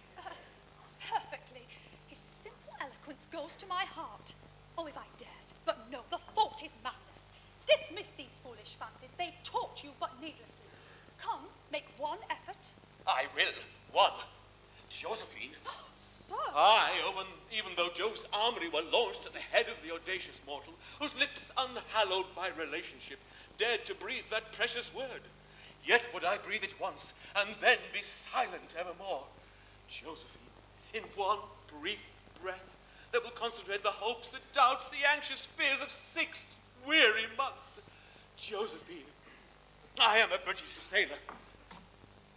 Perfectly. His simple eloquence goes to my heart. Oh, if I dared. But no, the fault is madness. Dismiss these foolish fancies. They taught you but needlessly. Come, make one effort. I will. One. Josephine. Sir. I, even though Jove's armory were launched at the head of the audacious mortal, whose lips, unhallowed by relationship, dared to breathe that precious word, yet would I breathe it once, and then be silent evermore. Josephine, in one brief breath that will concentrate the hopes, the doubts, the anxious fears of 6 weary months. Josephine, I am a British sailor,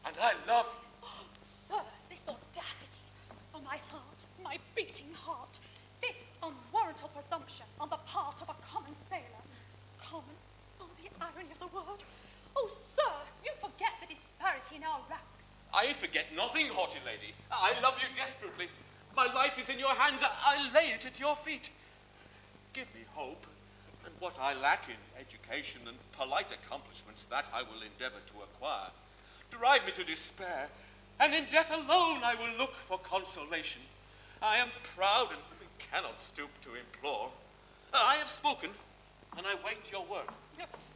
and I love you. Sir, this audacity. Oh, my heart, my beating heart. This unwarrantable presumption on the part of a common sailor. Common? Oh, the irony of the word. Oh, sir, you forget the disparity in our ranks. I forget nothing, haughty lady. I love you desperately. My life is in your hands. I lay it at your feet. Give me hope, and what I lack in education and polite accomplishments, that I will endeavour to acquire. Drive me to despair, and in death alone I will look for consolation. I am proud and cannot stoop to implore. I have spoken, and I wait your word.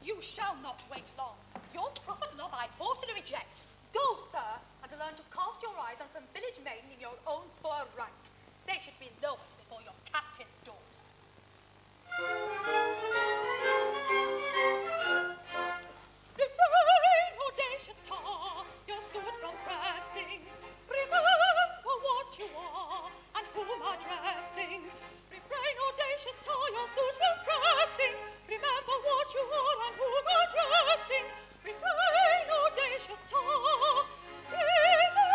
You shall not wait long. Your proffered love I haughtily reject. Go, sir, and learn to cast your eyes on some village maiden in your own poor rank. They should be lowest before your captain's daughter. Refrain, audacious tar, your sword from pressing. Remember what you are, and whom addressing. Refrain, audacious tar, your sword from pressing. Remember what you are, and whom addressing. Refrain, audacious tar, remember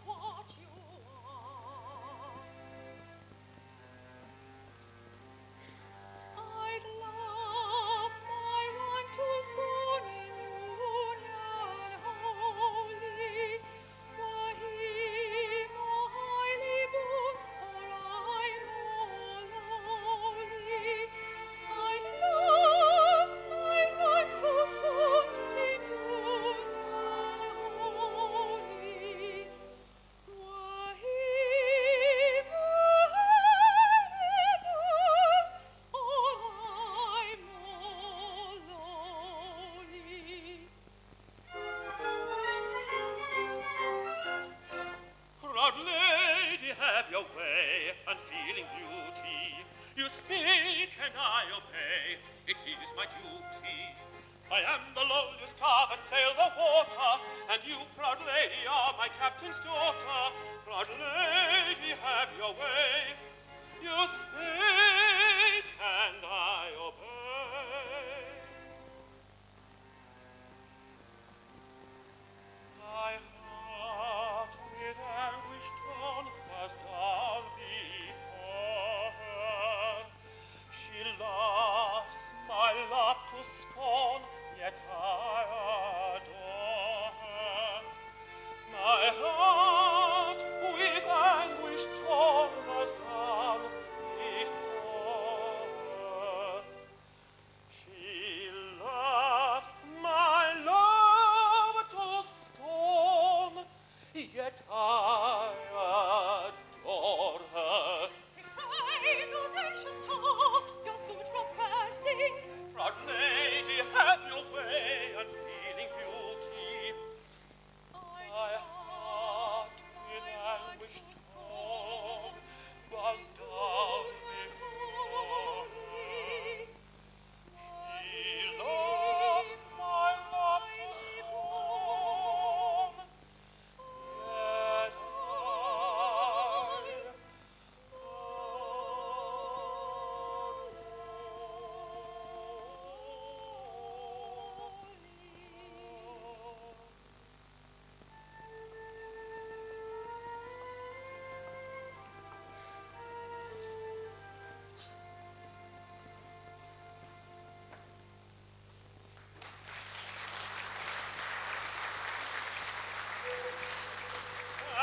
what you are. I'd love my one to swoon in union holy, were he more highly born, or I more lowly. I'd love my one to swoon in union holy, were he more highly born, or I more lowly. Proud lady, have your way, and feeling beauty, you speak and I obey, it is my duty. I am the lowliest star that sail the water, and you, proud lady, are my captain's daughter. Proud lady, have your way, you speak and I obey. My heart with anguish torn was down before her. She laughs my laugh to scorn, yet I adore her. My heart with anguish torn was down before her.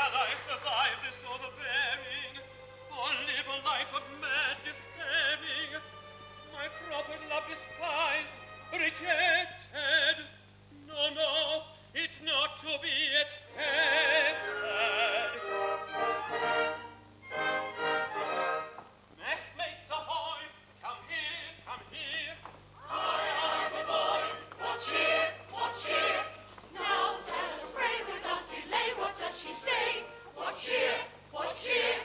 Shall I survive this overbearing, or live a life of mad despairing? My proffered love despised, rejected. No, no, it's not to be expected. Messmates ahoy, come here, come here. I am a boy, what cheer, what cheer? Now tell us, brave, without delay, what does she say? What cheer, what cheer?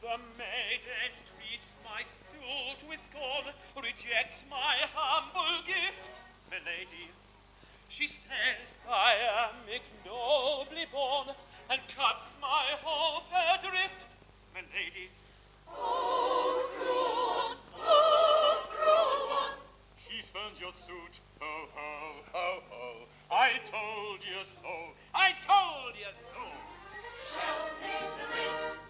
The maiden treats my suit with scorn, rejects my humble gift. Milady, she says I am ignobly born, and cuts my hope adrift. Milady, Oh, cruel one, oh, cruel one. She spurns your suit, ho, ho, ho, ho. I told you so, I told you so. Shall they submit?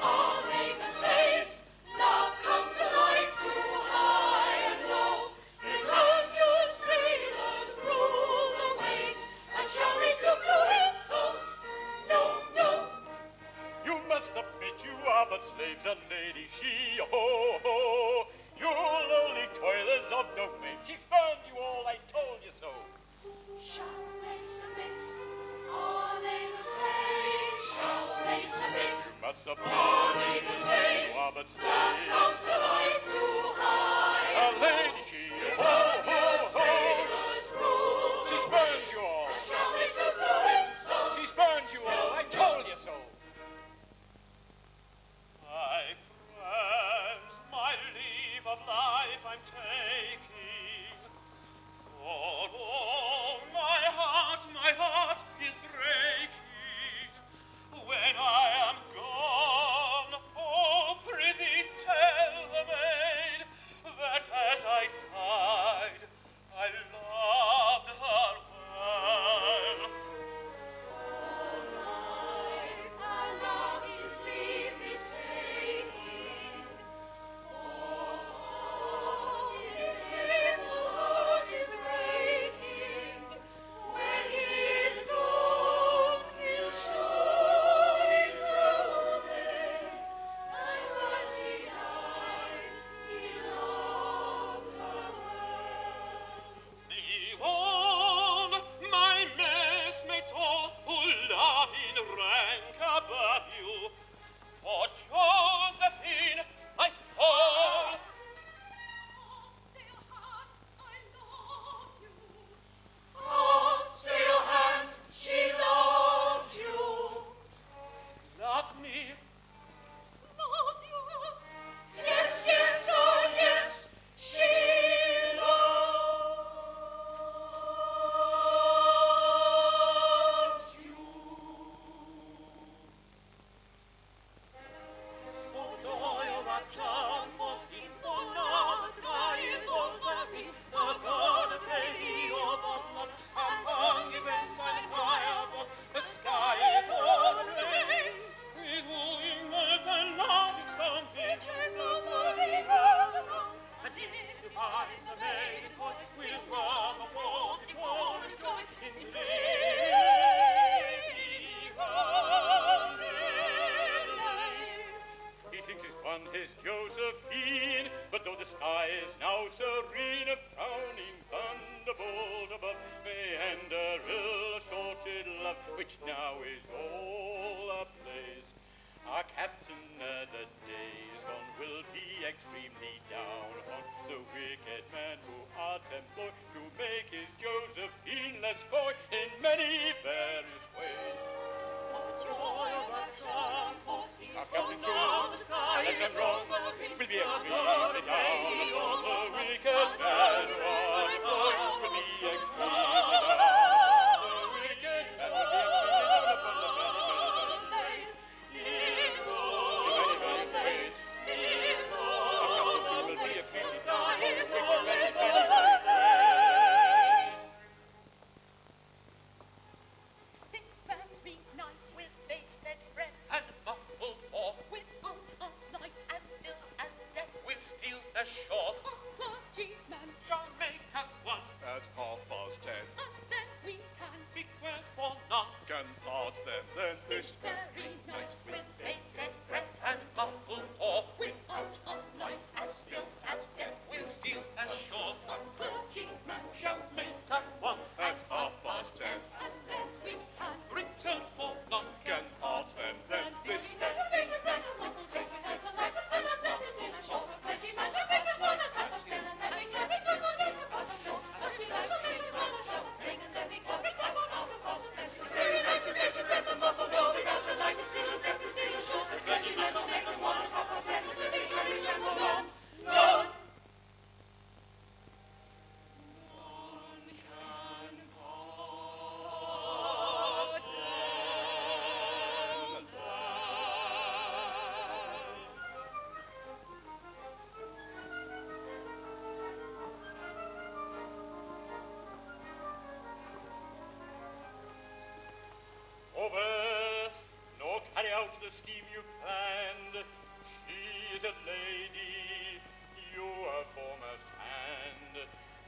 All maiden saves. Love comes alike to high and low. Return your sailors, rule the waves. And shall they stoop to insult? No, no. You must submit, you are but slaves, and lady she, ho, ho. You lowly toilers of the waves. She spurned you all, I told you so. Shall they submit? All maiden saves. Shall they submit? You must submit, All maiden saves. you are but Love slaves. comes alike to high A and low. lady she, ho, ho, ho. Sailors rule She the spurned waves. you all. And shall they stoop to insult? She spurned you all, I told you so. my friends, my leave of life I'm taking. For oh, my heart is breaking. When I am gone, oh, prithee tell the maid that as I died, I loved her well. Our love's leave is taking. Oh, his little heart is breaking. When he is gone, he'll surely tell the maid that as he died, he loved her well. Behold, my messmates all who love in rank above you, for Josephine I fall. Hold still, hand, she loves you. Love me, Yes, yes, oh yes, she loves you. oh joy of our child, for seen, for now the sky is all serene, the God of day of autumn, and on his ensign fire, the sky is all rain, with wooing words and laughing song, pictures of worthy love, and if you find the maiden coy, will run the world in chorus joy, in Lady Rosalie. He thinks he's won his Josephine, but though the sky is now serene, a frowning thunderbolt above may end her ill-assorted love, which now is all ablaze. Our captain, the days gone, will be extremely down upon the wicked man who art employed to make his Josephine less coy in many various ways. Joy of our child, for seen, Our for captain now the sky less is and all wrong serene, will be the extremely God of down day upon of the autumn, wicked and man on who his art ensign employed fire, will be the extremely sky down. The wicked man will be extremely down upon the many, many, many ways. is In many, many ways. Our captain will be extremely down upon the wicked many, many, many ways. Thick very night, with mate and friend, and muffled off, without a light, and still as death, with steel ashore, a clergyman, shall make us one. At 10:30. and then we can. Be for none. Can part them then this Very night with bated breath And muffled oar. without a light, as still as death. We'll steal as sure. Clergyman Shall meet at 1. at 10:30. and then we can. Return for none. Can part them then this Bated breath and muffled oar without a light, as still as death is in a shore. Clergyman shall make us one at us still, and then we can return on in the bottom shore. Clergyman shall make us one at us sing, and then we can return on the bottom then. This very night with bated breath and muffled oar without a light, as still as death is in a shore. Clergyman shall make us one at 10:30, and then we can return for none. None. Over, nor carry out the scheme you planned. She is a lady, you a foremost hand.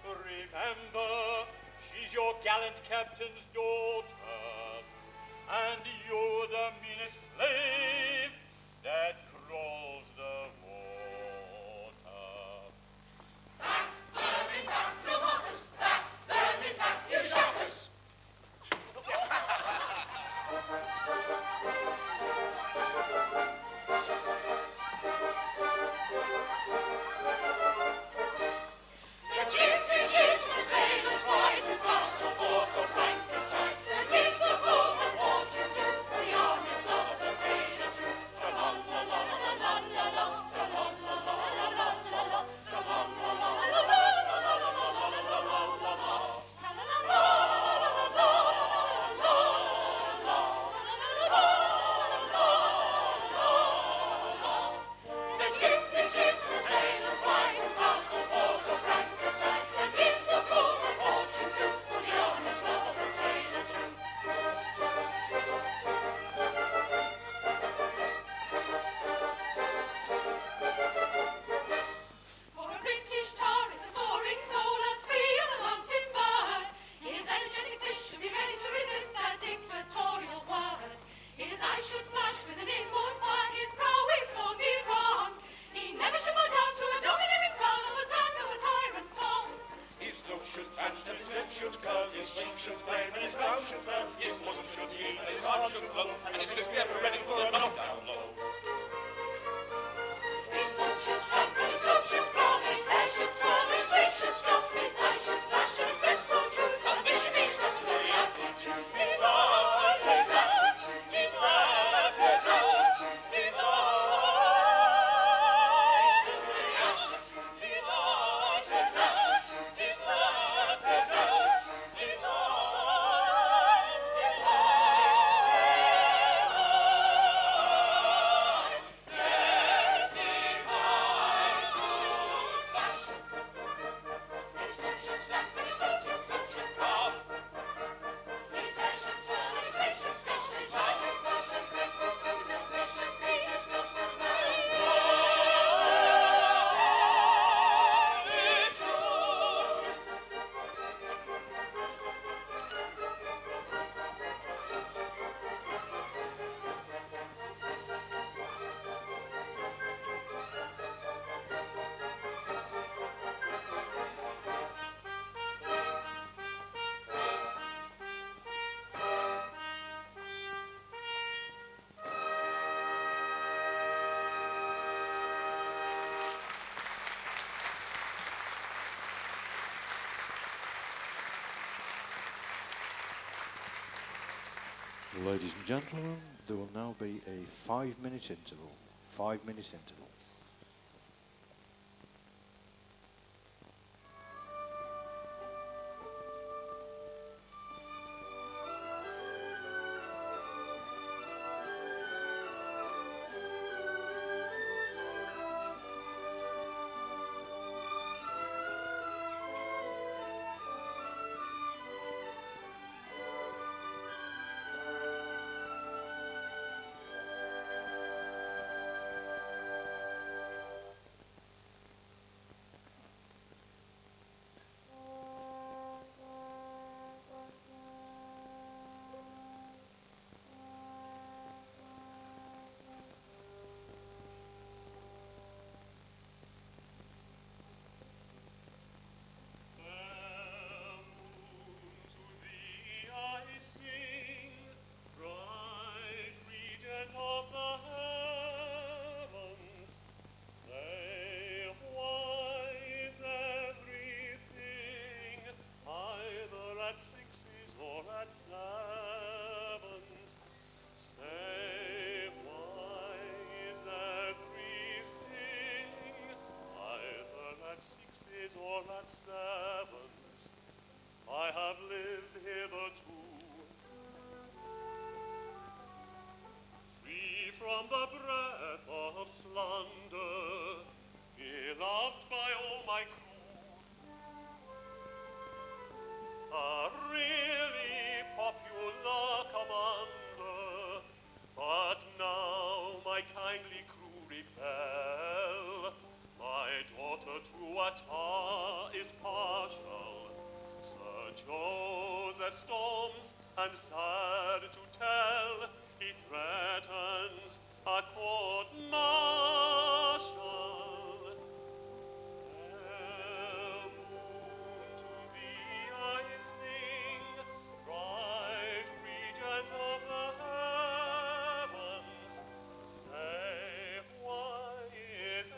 Remember, she's your gallant captain's daughter, and you're the meanest slave that crawls the water. For a British tar is a soaring soul as free as a mountain bird. His energetic fish should be ready to resist a dictatorial word. His eyes should flash with an inborn fire, his prowess won't be wrong. He never should bow down to a domineering frown or the tongue of a tyrant's tongue. His nose should pant and his lip should curl, his cheek should flame and his brow should curl, his bosom should heave and his heart should glow, and his fist be ever ready for a knockdown blow. His foot should stamp and his throat should growl, his hair should twirl and his face should scowl, his eyes should flash and his breast so true, and this should be his customary attitude. His eyes, his attitude, his laugh, his attitude, his eyes, customary attitude, his eyes, his attitude, his laugh, his attitude, his eyes, his Ladies and gentlemen, there will now be a 5-minute interval. 5-minute interval. at sixes or at sevens. Say, why is there grieving either at sixes or at sevens? I have lived hitherto free from the breath of slander, beloved by all my crew. A really popular commander, but now my kindly crew rebel. My daughter to a tar is partial. Sir Joseph storms, and sad to tell, he threatens a court-martial. Fair moon, to thee I sing, bright regent of the heavens. Say, why is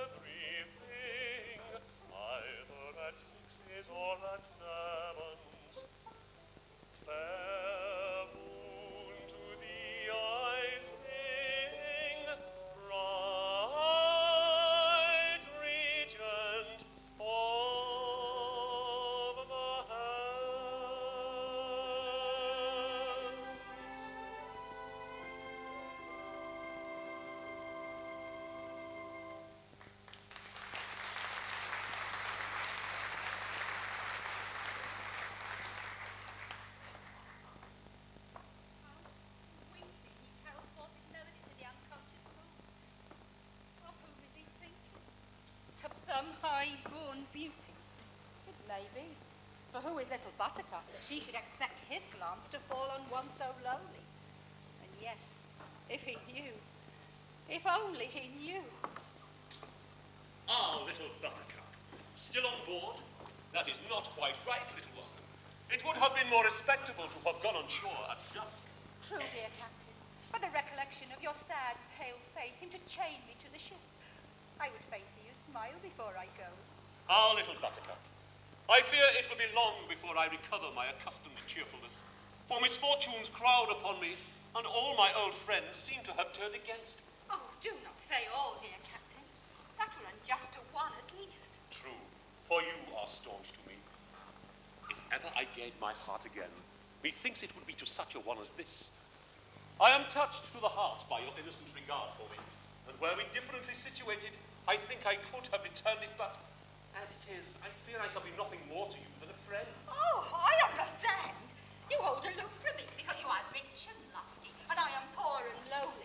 everything either at sixes or at sevens? Fair moon, to thee I sing, bright regent of the heavens. Sweetly he carols forth his melody to the unconscious moon. Of whom is he thinking? Of some high-born beauty? It may be. For who is little Buttercup that she should expect his glance to fall on one so lowly? And yet, if he knew, if only he knew. Ah, little Buttercup, still on board? That is not quite right, little one. It would have been more respectable to have gone on shore at dusk. True, dear Captain, but the recollection of your sad, pale face seemed to chain me to the ship. I would fain see you smile before I go. Ah, little Buttercup, I fear it will be long before I recover my accustomed cheerfulness, for misfortunes crowd upon me, and all my old friends seem to have turned against me. Oh, do not say all, dear Captain. That were unjust to one at least. True, for you are staunch to me. If ever I gave my heart again, methinks it would be to such a one as this. I am touched to the heart by your innocent regard for me, and were we differently situated, I think I could have returned it, but as it is, I fear I can be nothing more to you than a friend. Oh, I understand. You hold aloof from me because you are rich and lofty, and I am poor and lowly.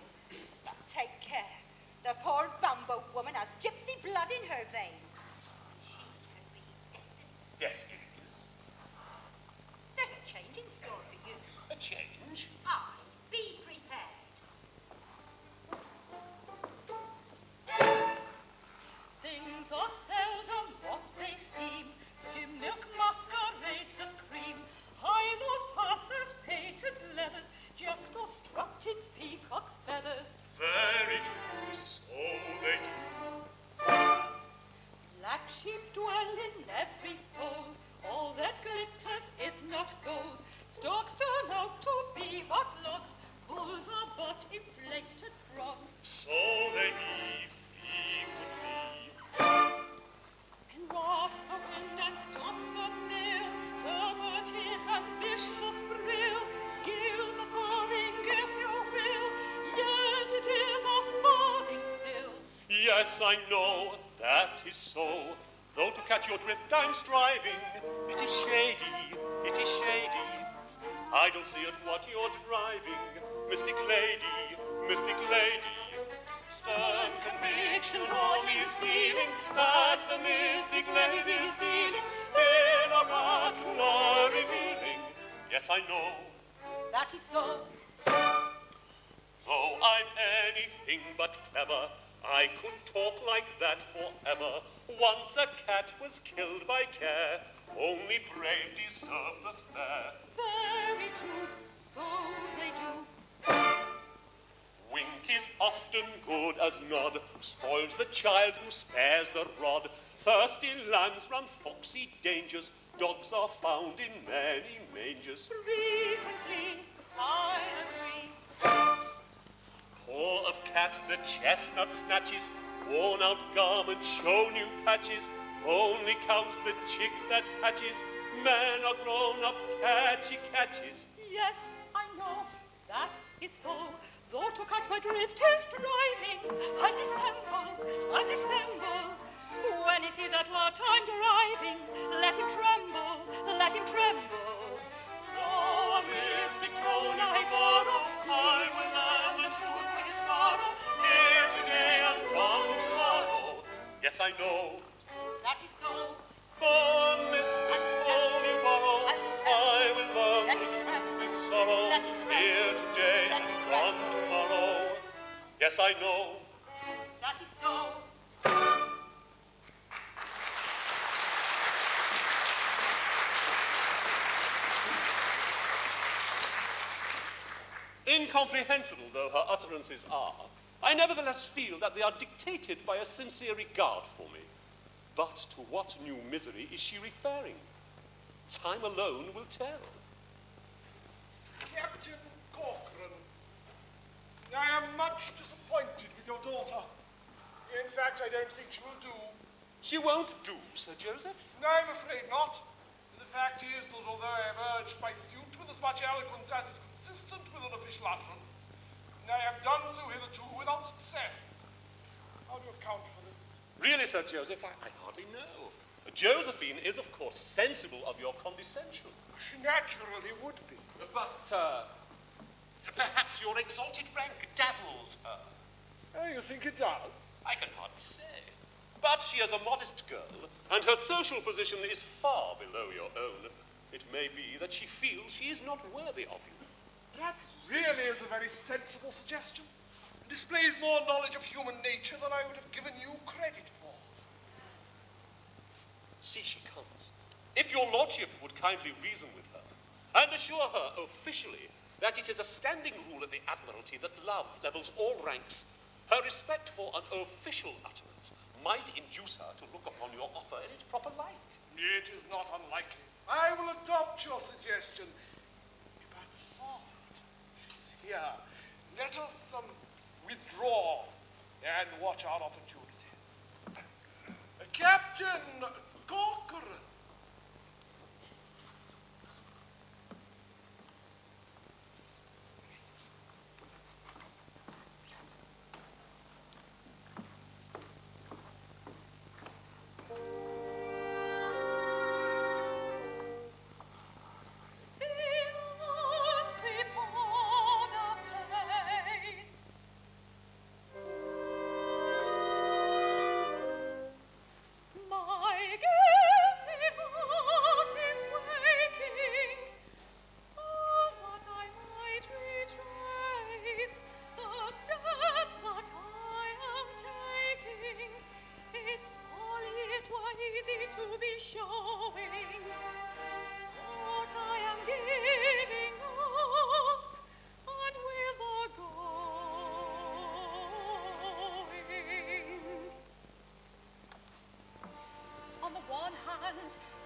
But take care. The poor bumbo woman has gypsy blood in her veins. And she can be Destiny's. Destinies? There's a change in store for you. A change? Aye, be prepared. Things are seldom what they seem. Skim milk masquerades as cream. High nose passes painted leathers. Jackdaws strut in peacock's feathers. Very true, so they do. Black sheep dwell in every fold. All that glitters is not gold. Storks turn out to be but logs. Bulls are but inflated frogs. So they be frequently. Draughts of wind and stops the mill. Turbot is a vicious brill. Gilbert pouring if you will. Yet it is a farthing still. Yes, I know that is so. Though to catch your drift I'm striving. It is shady, it is shady. I don't see at what you're driving, mystic lady, mystic lady. Stern convictions always stealing, that the mystic lady's dealing in oracular revealing. Yes, I know. That is so. Though I'm anything but clever, I could talk like that forever. Once a cat was killed by care, only brave deserve the fair. Very true, so they do. Wink is often good as nod, spoils the child who spares the rod. Thirsty lands run foxy dangers, Dogs are found in many mangers. Frequently, I agree. Paw of cat, the chestnut snatches, worn out garment, show new patches, only counts the chick that hatches. Men are grown up catchy catches. Yes, I know, that is so. Though to catch my drift is striving, I dissemble. When he sees at what I'm deriving, let him tremble, let him tremble. Oh, a mystic tone I borrow, I will learn the truth with sorrow, here today and gone tomorrow. Yes, I know. That is so. Oh, a mystic tone you borrow, I will learn Let the it truth tremble. with sorrow, Let it tremble. here today Let and it gone tremble. tomorrow. Yes, I know. That is so. Incomprehensible though her utterances are, I nevertheless feel that they are dictated by a sincere regard for me. But to what new misery is she referring? Time alone will tell. Captain Corcoran, I am much disappointed with your daughter. In fact, I don't think she will do. She won't do, Sir Joseph. No, I'm afraid not. The fact is that although I have urged my suit with as much eloquence as is consistent with an official utterance, I have done so hitherto without success. How do you account for this? Really, Sir Joseph, I hardly know. Josephine is, of course, sensible of your condescension. She naturally would be. But, perhaps your exalted rank dazzles her. Oh, you think it does? I can hardly say. But she is a modest girl, and her social position is far below your own. It may be that she feels she is not worthy of you. That really is a very sensible suggestion. It displays more knowledge of human nature than I would have given you credit for. See, she comes. If your lordship would kindly reason with her, and assure her officially that it is a standing rule at the Admiralty that love levels all ranks, her respect for an official utterance might induce her to look upon your offer in its proper light. It is not unlikely. I will adopt your suggestion. But soft, she's here. Let us withdraw and watch our opportunity. Captain Corcoran.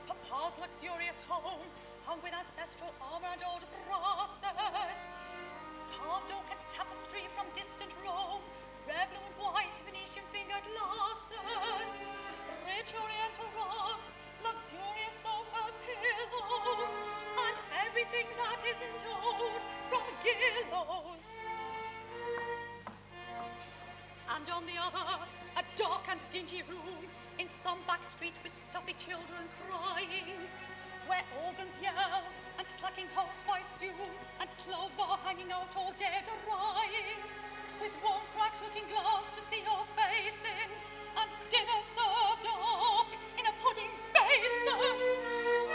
Papa's luxurious home, hung with ancestral armour and old brasses, carved oak and tapestry from distant Rome, red, blue and white Venetian fingered glasses, rich oriental rugs, luxurious sofa pillows, and everything that isn't old from Gillows. And on the other, a dark and dingy room in some back street with stuffy children crying, where organs yell and clacking housewives stew, and clothes are hanging out all dead or lying, with one cracked looking glass to see your face in, and dinner served up in a pudding basin.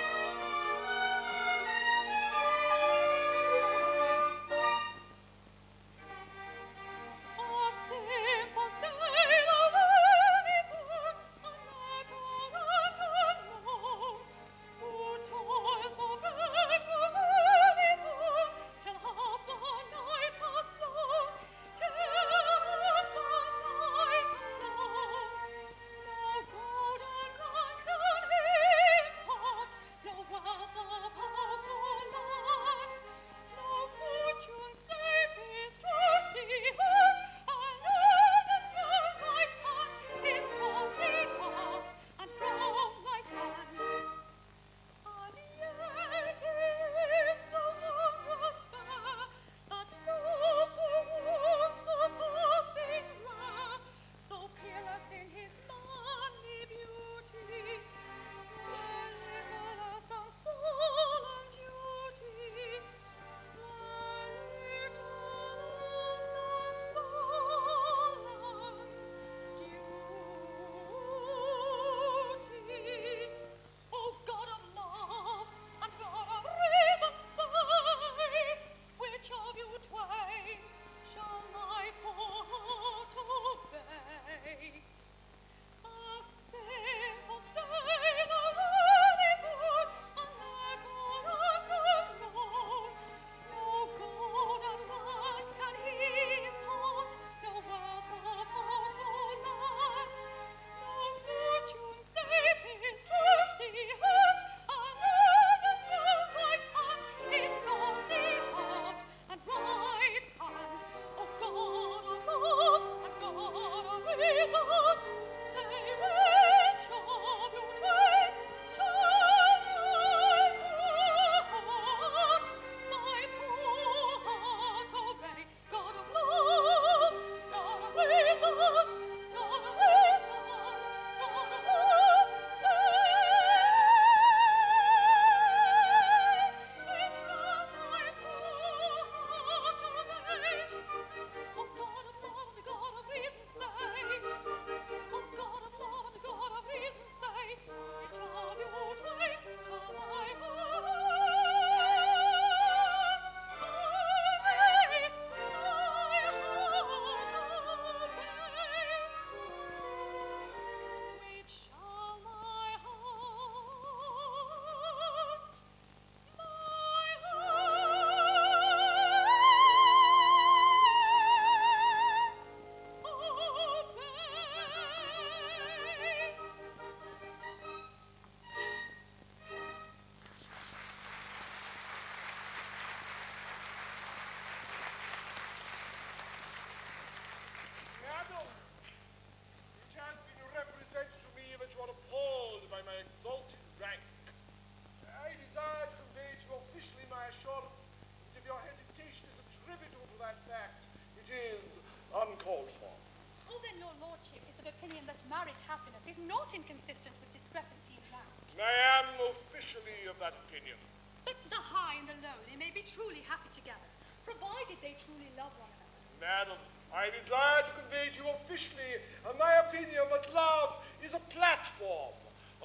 married happiness is not inconsistent with discrepancy in rank. I am officially of that opinion. That the high and the lowly may be truly happy together, provided they truly love one another. Madam, I desire to convey to you officially my opinion that love is a platform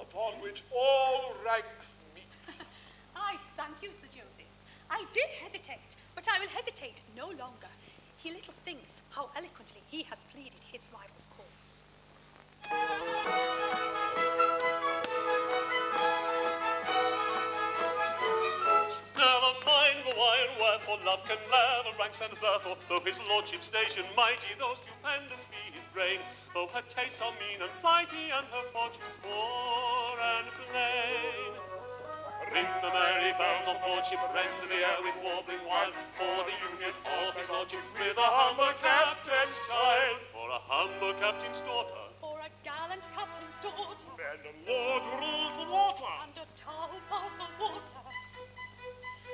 upon which all ranks meet. I thank you, Sir Joseph. I did hesitate, but I will hesitate no longer. He little thinks how eloquently he has pleaded his rival's cause. Never mind the why and wherefore, love can never ranks, and therefore, though his lordship's station mighty, though stupendous be his brain, though her tastes are mean and flighty, and her fortunes poor and plain. Ring the merry bells of lordship, rend the air with warbling wild, for the union of his lordship with a humble captain's child, for a humble captain's daughter, For a gallant captain's daughter, And the Lord rules the water. and a top of the water.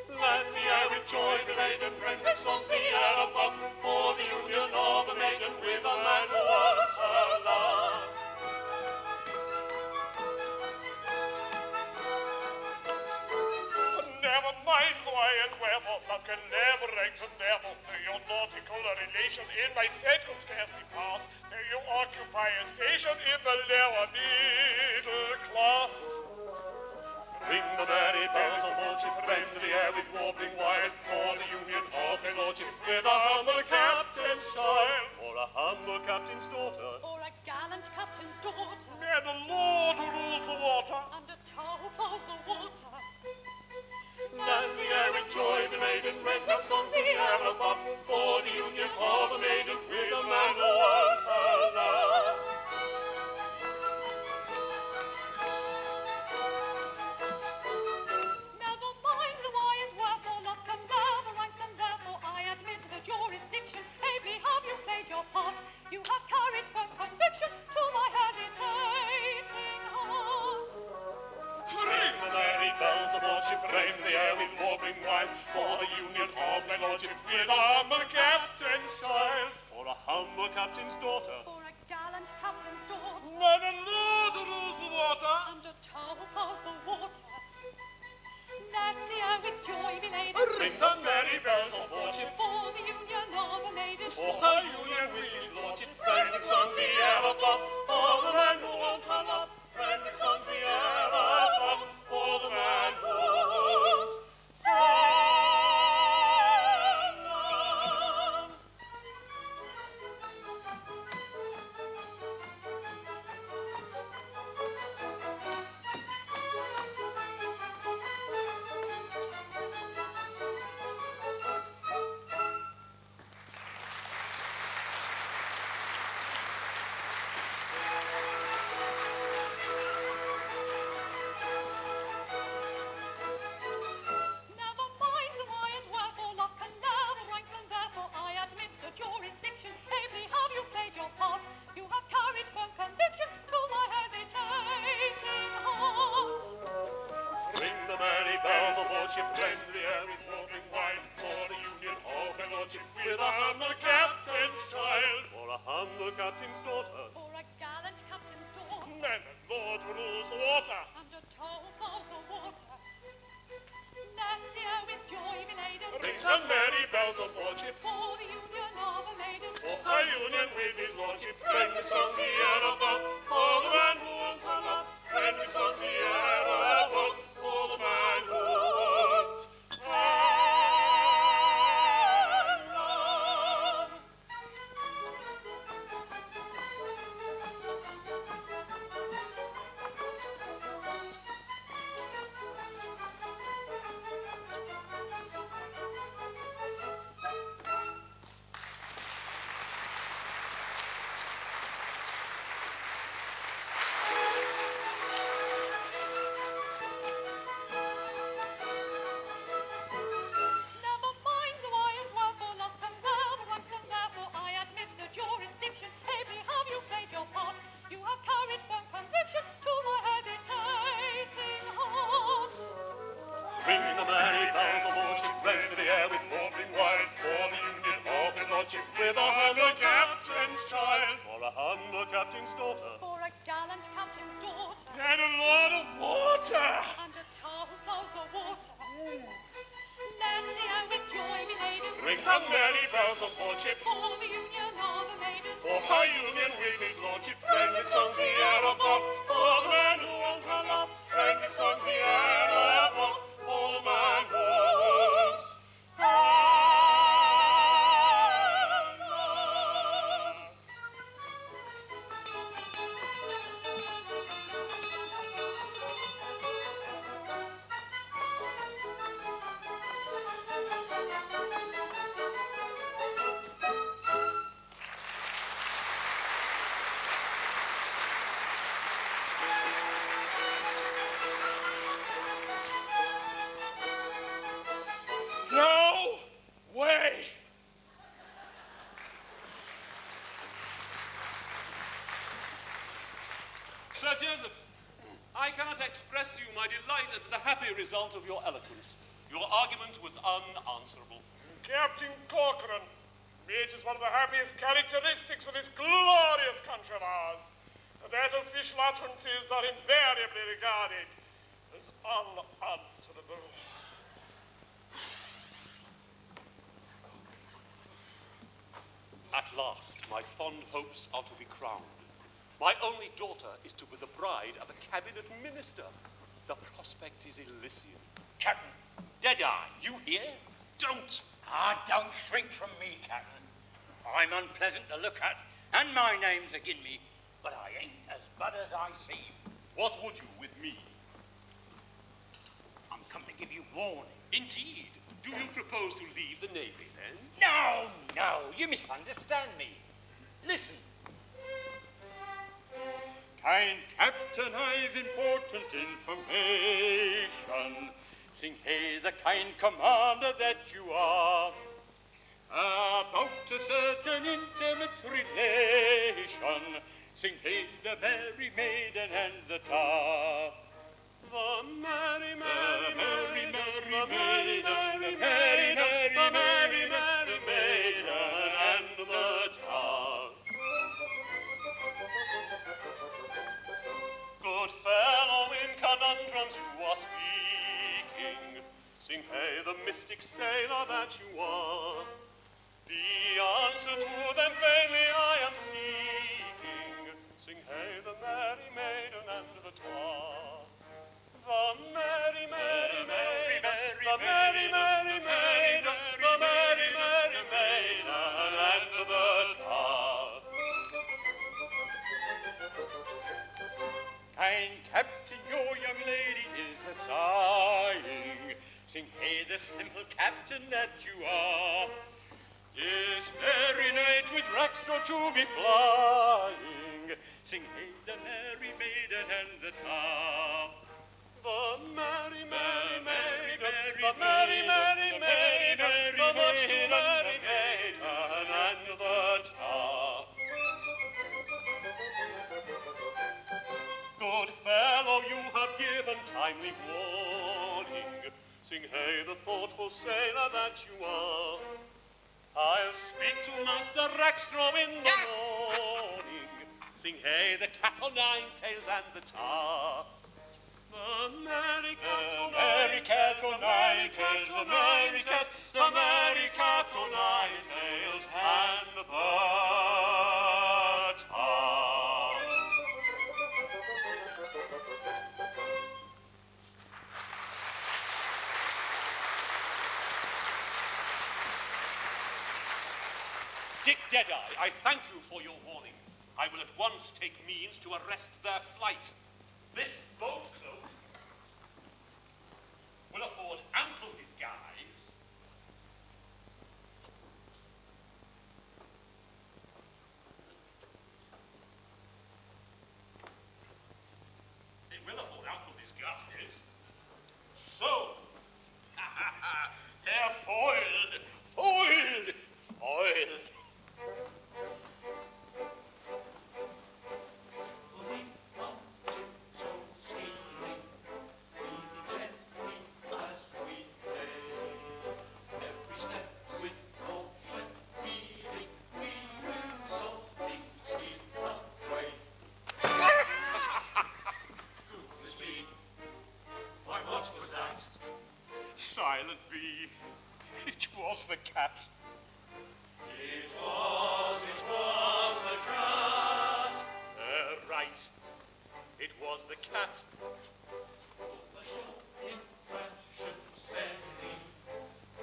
let the air with joy be laden, rend with songs the air above, for the union of a maiden with a man who wants her love. Never mind why and wherefore, love can never ranks, and therefore, though your nautical relations in my set could scarcely pass, may you occupy a station in the lower middle class. Ring the merry bells of lordship, rend the air with warbling wild, for the union of his lordship with a humble captain's child, for a humble captain's daughter, For a gallant captain's daughter, And the Lord who rules the water. and a top of the water. let the air with joy be laden, rend with songs the air above, for the union of a maiden with a man who wants her love. Never mind the why and wherefore, love can never ranks, and therefore I admit the jurisdiction. Ably have you played your part. You have carried firm conviction to my hesitating heart. Ring the merry bells of lordship, rend the air with warbling wild, for the union of my lordship with a humble captain's child, for a humble captain's daughter, For a gallant captain's daughter, And the Lord who rules the water. and a top of the water. Let the air with joy be laden, ring the merry bells of lordship, for the union of a maiden. for her union with his lordship, rend with songs the air above, for the man who wants her love, rend with songs the air above, for the man who wants her love. Never mind the why and wherefore, love can never ranks, and therefore I admit the jurisdiction. Ably have you played your part. You have carried firm conviction to my hesitating heart. Ring the merry bells of lordship, rend the air with warbling wild, for the union of his lordship with a humble captain's child, for a humble captain's daughter, For a gallant captain's daughter, And the Lord who rules the water. and a top of the water. Let the air with joy be laden, ring the merry bells of lordship, for the union of a maiden. for her union with his lordship, rend with songs the air above, for the man who wants her love, rend with songs the air above, for the man who wants her love. Never mind the why and wherefore, love can never ranks, and therefore I admit the jurisdiction. Ably have you played your part. You have carried firm conviction to my hesitating heart. Ring the merry bells of lordship, rend the air with warbling wild, for the union of his lordship with a humble captain's child, for a humble captain's daughter, For a water! And a tar who plows the water. Let the air with joy be laden. Ring the merry bells of courtship, For the union of a maiden. for high union with his lordship. Then with songs the air above, for the man who wants her love. Then with songs the air above, for the man who wants her love. No way! Sir Joseph, I cannot express to you my delight at the happy result of your eloquence. Your argument was unanswerable. Captain Corcoran, it is one of the happiest characteristics of this glorious country of ours that official utterances are invariably regarded as unanswerable. At last, my fond hopes are to be crowned. My only daughter is to be the bride of a cabinet minister. The prospect is Elysian. Captain, Deadeye, you hear? Don't! don't shrink from me, Captain. I'm unpleasant to look at, and my name's agin me, but I ain't as bad as I seem. What would you with me? I'm come to give you warning. Indeed. Do you propose to leave the Navy, then? No, you misunderstand me. Listen. Kind Captain, I've important information. Sing hey, the kind commander that you are, about a certain intimate relation. Sing hey, the merry maiden and the tar. The merry, merry, merry, merry, merry merry, maiden, merry, the merry, merry, merry, merry maiden and the tar. Good fellow, in conundrums you are speaking. Sing hey, the mystic sailor that you are. The answer to them vainly I am seeking. Sing hey, the merry maiden and the tar. The merry, merry, merry, merry, the merry, merry maiden, the merry, merry maiden and the tar. Kind Captain, your young lady is a sighing. Sing hey, the simple captain that you are. This very night with Rackstraw to be flying. Sing hey, the merry maiden and the tar. The merry, merry, merry, the the merry, merry, merry, the much too merry maiden and the tar. Good fellow, you have given timely warning. Sing hey, the thoughtful sailor that you are. I'll speak to Master Rackstraw in the morning. Sing hey, the cat o' nine tails and the tar. The merry cat o' nine tails, the merry cat, the merry cat o' nine tails and the tar. Dick Deadeye, I thank you for your warning. I will at once take means to arrest their flight. This boat cloak will afford ample disguise. It will afford ample disguise. So, they're foiled, foiled, foiled. silent B. It was the cat. It was the cat. Right. It was the cat. The show impression steady.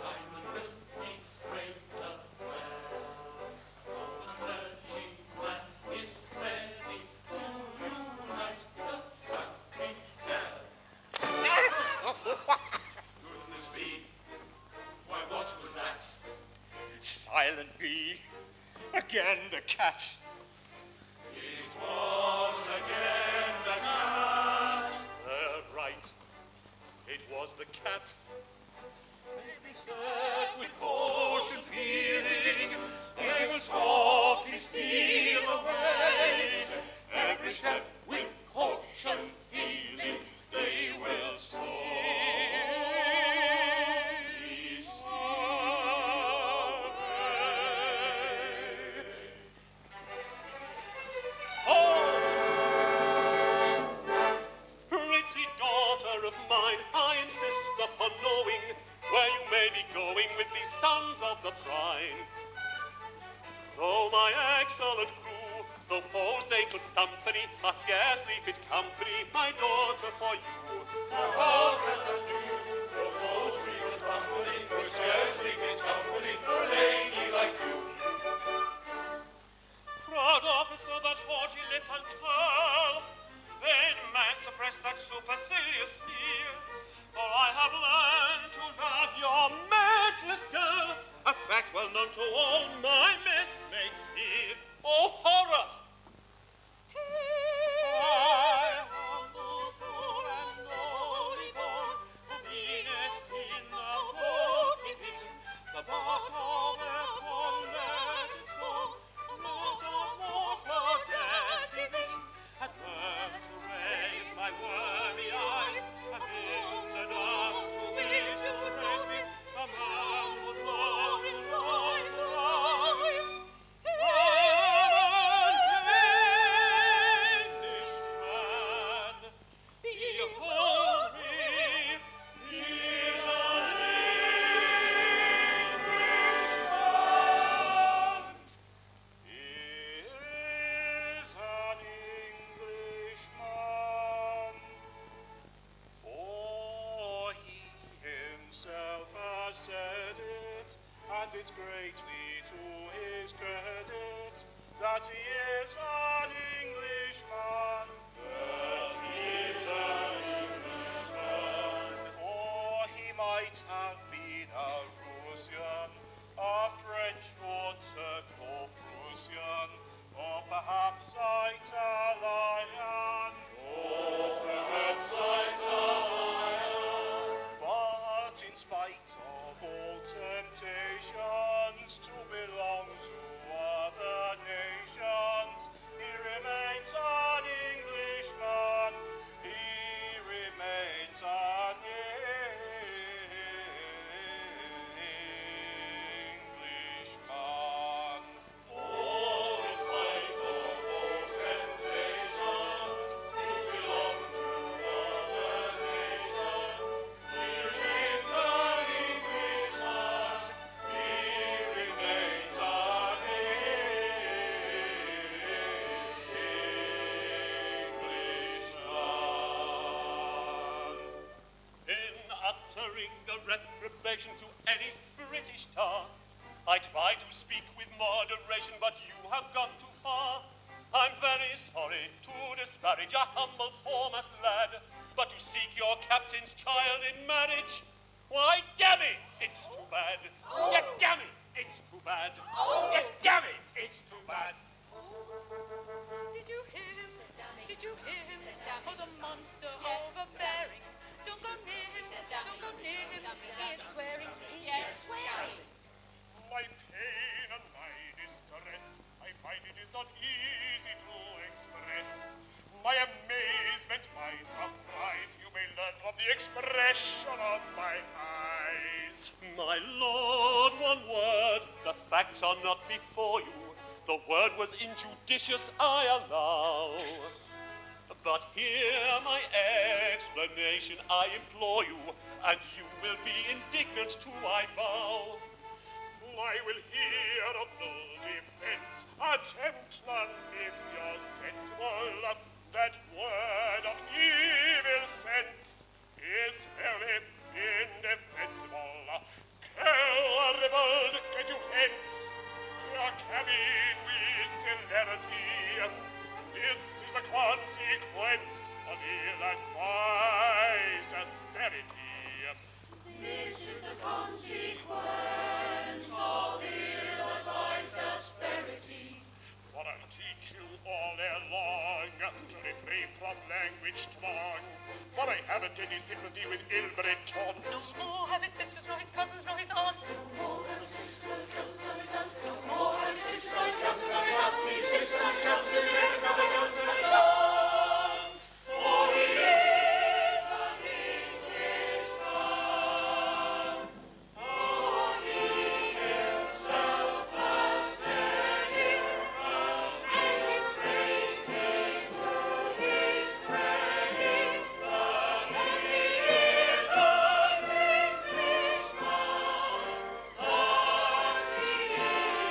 I'm a ready frame of man. Oh, the clergyman is ready to unite the trapping hell. Goodness me. Why, what was that? Silent B. Again the cat. It was again the cat. Right. It was the cat. Maybe step with caution feeling, they will softly steal away. Every step with caution feeling, they will softly Pretty daughter of mine, I insist upon knowing where you may be going with these sons of the brine. Though my excellent crew, though foes they could company, are scarcely fit company, my daughter, for you. For how can I do? For foes we could company, for scarcely fit company, for a lady like you. Proud officer, that haughty lip and curl, vain man, suppress that supercilious sneer, for I have learned to love your matchless girl, a fact well known to all my messmates here. Oh, horror! I, humble, poor, and lowly born, the meanest in the boat division, the bottom upon that is born, not of mortal death division, had learned to raise my worthy eyes, and in the dark to wish to rest it, a man was long in right to rise. It's greatly to his credit that he is an Englishman. That he is an Englishman. Or he might have been a Russian, a French or Turk or Prussian, or perhaps Italian. Or perhaps Italian. But in spite of all temptations to belong to other nations, he remains an Englishman. He remains an Englishman. Oh, in spite of all temptations to belong to other nations, he remains an Englishman. He remains an Englishman. In uttering a reprobation to any British tar, I try to speak with moderation, but you have gone too far. I'm very sorry to disparage a humble foremast lad, but to seek your captain's child in marriage, why, damn it, it's too bad. Yes, damn it, it's too bad. Yes, damn it, it's too bad. Did you hear him? Did you hear him? Oh, the monster overbearing. Don't go near him. Don't go near him. He is swearing. He is swearing. My pain and my distress, I find it is not easy to express. My amazement, my surprise, you may learn from the expression of my eyes. My lord, one word, the facts are not before you. The word was injudicious, I allow. But hear my explanation, I implore you, and you will be indignant too, I vow. I will hear of no defence, attempt none if you're sensible. That word of evil sense is fairly indefensible. Terrible, get you hence, your cabin with celerity. This is the consequence of ill-advised asperity. This is the consequence of ill-advised asperity. For I'll teach you all along to refrain from language tongue. For I haven't any sympathy with ill-bred taunts. No more have his sisters nor his cousins nor his aunts. No more have his sisters nor his cousins nor his aunts. No more have his sisters nor his cousins nor his aunts. His sisters nor his cousins nor his aunts. For he is an Englishman. For he himself has said it, and his praise came to his credit, that he is an Englishman, that he is an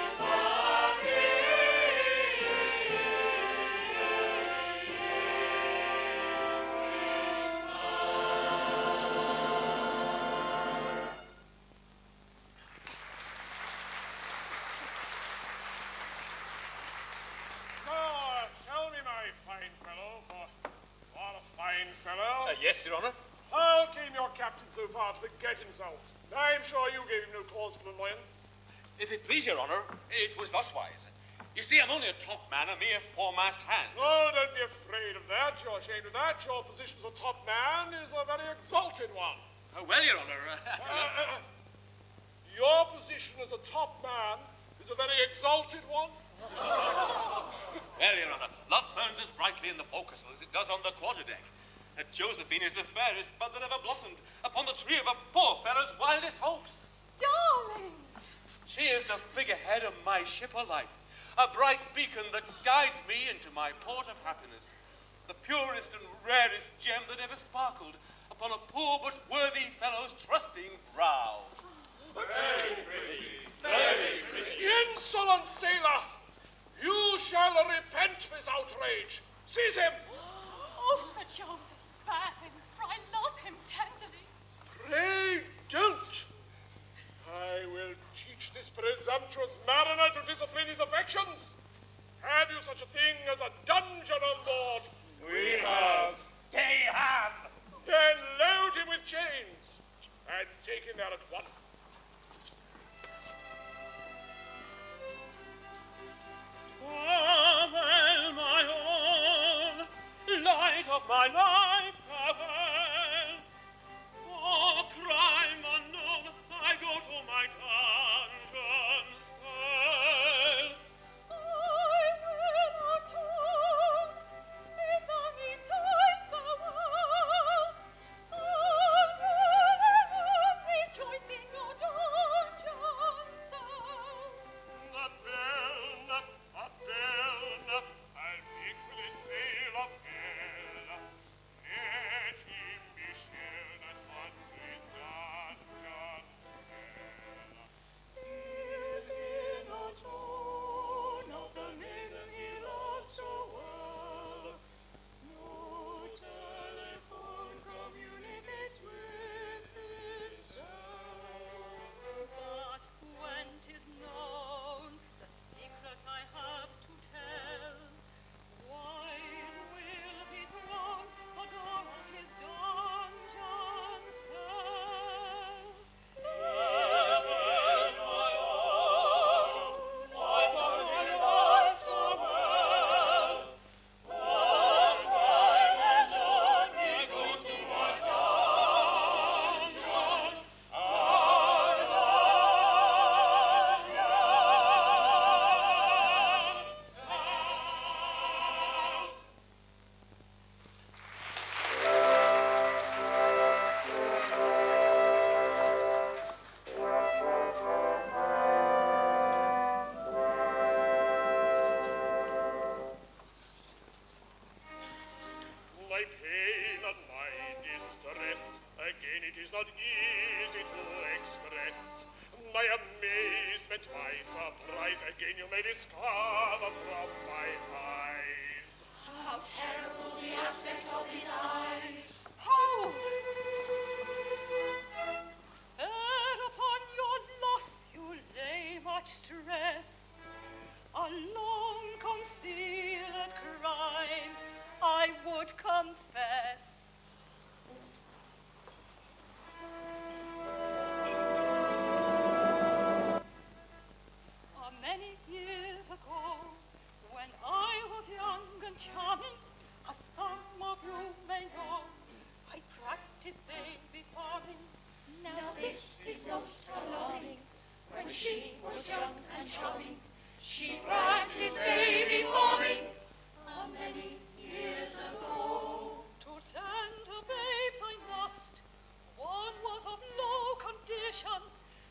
Now, tell me, my fine fellow, for what a fine fellow. Yes, Your Honour. How came your captain so far to forget himself? I'm sure you gave him no cause for annoyance. If it please Your Honour, it was thuswise. You see, I'm only a top man, a mere foremast hand. Oh, don't be afraid of that. You're ashamed of that. Your position as a top man is a very exalted one. Well, Your Honour, Your position as a top man is a very exalted one. well, Your Honour, love burns as brightly in the forecastle as it does on the quarterdeck. Josephine is the fairest bud that ever blossomed upon the tree of a poor fellow's wildest hopes. Darling! She is the figurehead of my ship of life, a bright beacon that guides me into my port of happiness, the purest and rarest gem that ever sparkled upon a poor but worthy fellow's trusting brow. Very pretty, very pretty. Insolent sailor! You shall repent this outrage. Seize him! Oh, Sir Joseph, spare him, for I love him tenderly. Pray don't. I will teach this presumptuous mariner to discipline his affections. Have you such a thing as a dungeon on board? We have. They have. Then load him with chains and take him there at once. Farewell, my own, light of my life, farewell. For crime unknown, I go to my dungeon cell. I will atone, with the meantime farewell. I'll go alone, rejoicing your dungeon cell. A bell, I'll equally sail a bell. express my amazement, my surprise. Again you may discover from my eyes. How terrible the aspect of his eyes. Hold! Ere upon your loss you lay much stress, a long concealed crime I would confess. Many years ago, when I was young and charming, as some of you may know, I practiced baby farming. Now this is most alarming. When she was young and charming, she practiced baby farming. How many years ago? To tend to babes I must. One was of low condition,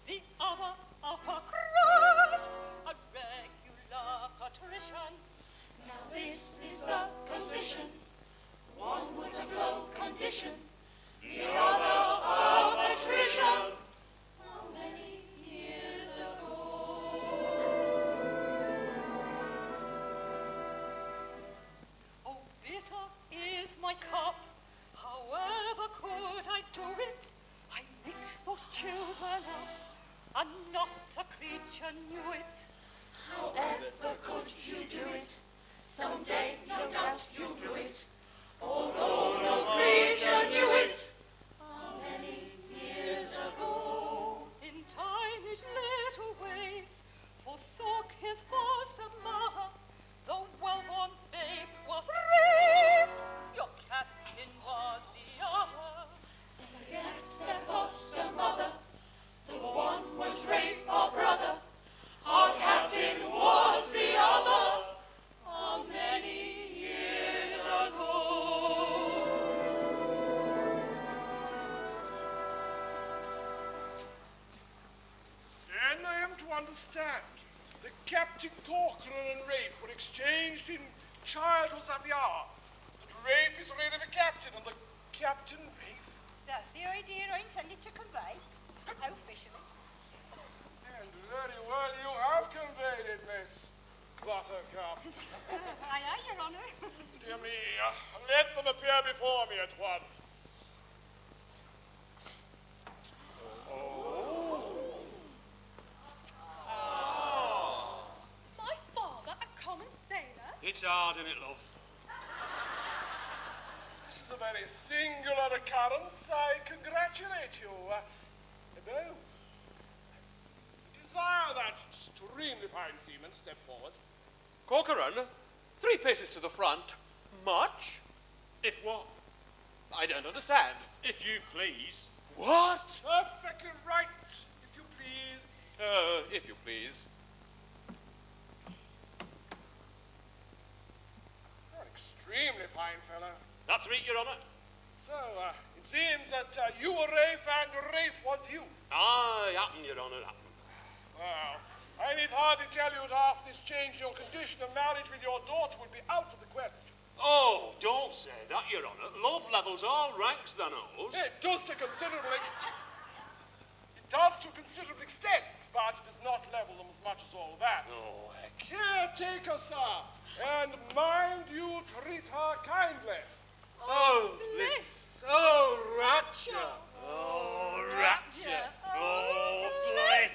the other upper crust, a regular patrician. Now this is the position. One was of low condition, the other a patrician. How many years ago? Oh, bitter is my cup. However could I do it? I mixed those children up, and not a creature knew it. However could you do it? Someday, no doubt, you'll do it. Although no creature knew it. How many years ago? In time his little waif forsook his foster mother. The well-born babe was raped. Your captain was the other. They left their foster mother. The one was raped, our brother. Our captain was the other. How many years ago? Then I am to understand that Captain Corcoran and Rafe were exchanged in childhood's happy hour. That Rafe is really the captain, and the Captain Rafe. That's the idea I intended to convey. Officially. And very well you have conveyed it, Miss Buttercup. Aye, aye, Your Honour. Dear me, let them appear before me at once. My father, a common sailor? It's hard, isn't it, love? This is a very singular occurrence. I congratulate you. No. Desire that extremely fine seaman step forward. Corcoran, 3 paces to the front. Much? If what? I don't understand. If you please. What? Perfectly right, if you please. If you please. You're an extremely fine fellow. That's right, Your Honour. So, it seems that you were Rafe and Rafe was you. Aye, happen, Your Honour, happen. Well, I need hardly tell you that after this change your condition of marriage with your daughter would be out of the question. Oh, don't say that, Your Honour. Love levels all ranks, thou knows. It does to considerable extent. It does to considerable extent, but it does not level them as much as all that. Oh, heck. Here, take her, sir, and mind you treat her kindly. Oh, bliss. Oh, rapture. Oh, rapture. Oh, bliss.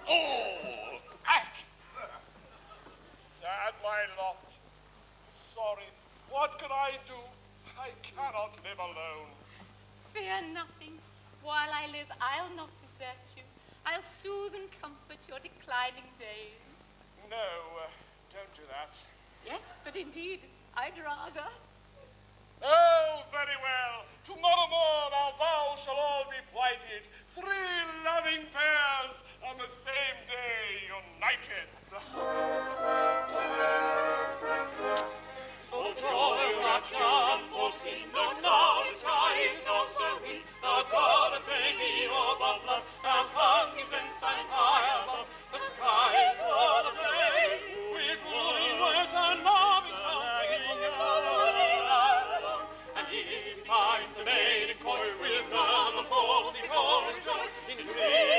Oh, heck. Sad my lot. Sorry. What can I do? I cannot live alone. Fear nothing. While I live, I'll not desert you. I'll soothe and comfort your declining days. No, don't do that. Yes, but indeed, I'd rather. Oh, very well. Tomorrow morn our vows shall all be plighted. 3 loving pairs on the same day united. Oh, joy, rapture, unforeseen, the cloud sky is not serene. The God of baby above blood has hung his ensign high above. The sky is full of flame, with wooing words and loving songs. And he finds a maid in coy, will come and fall the chorus joy in dream.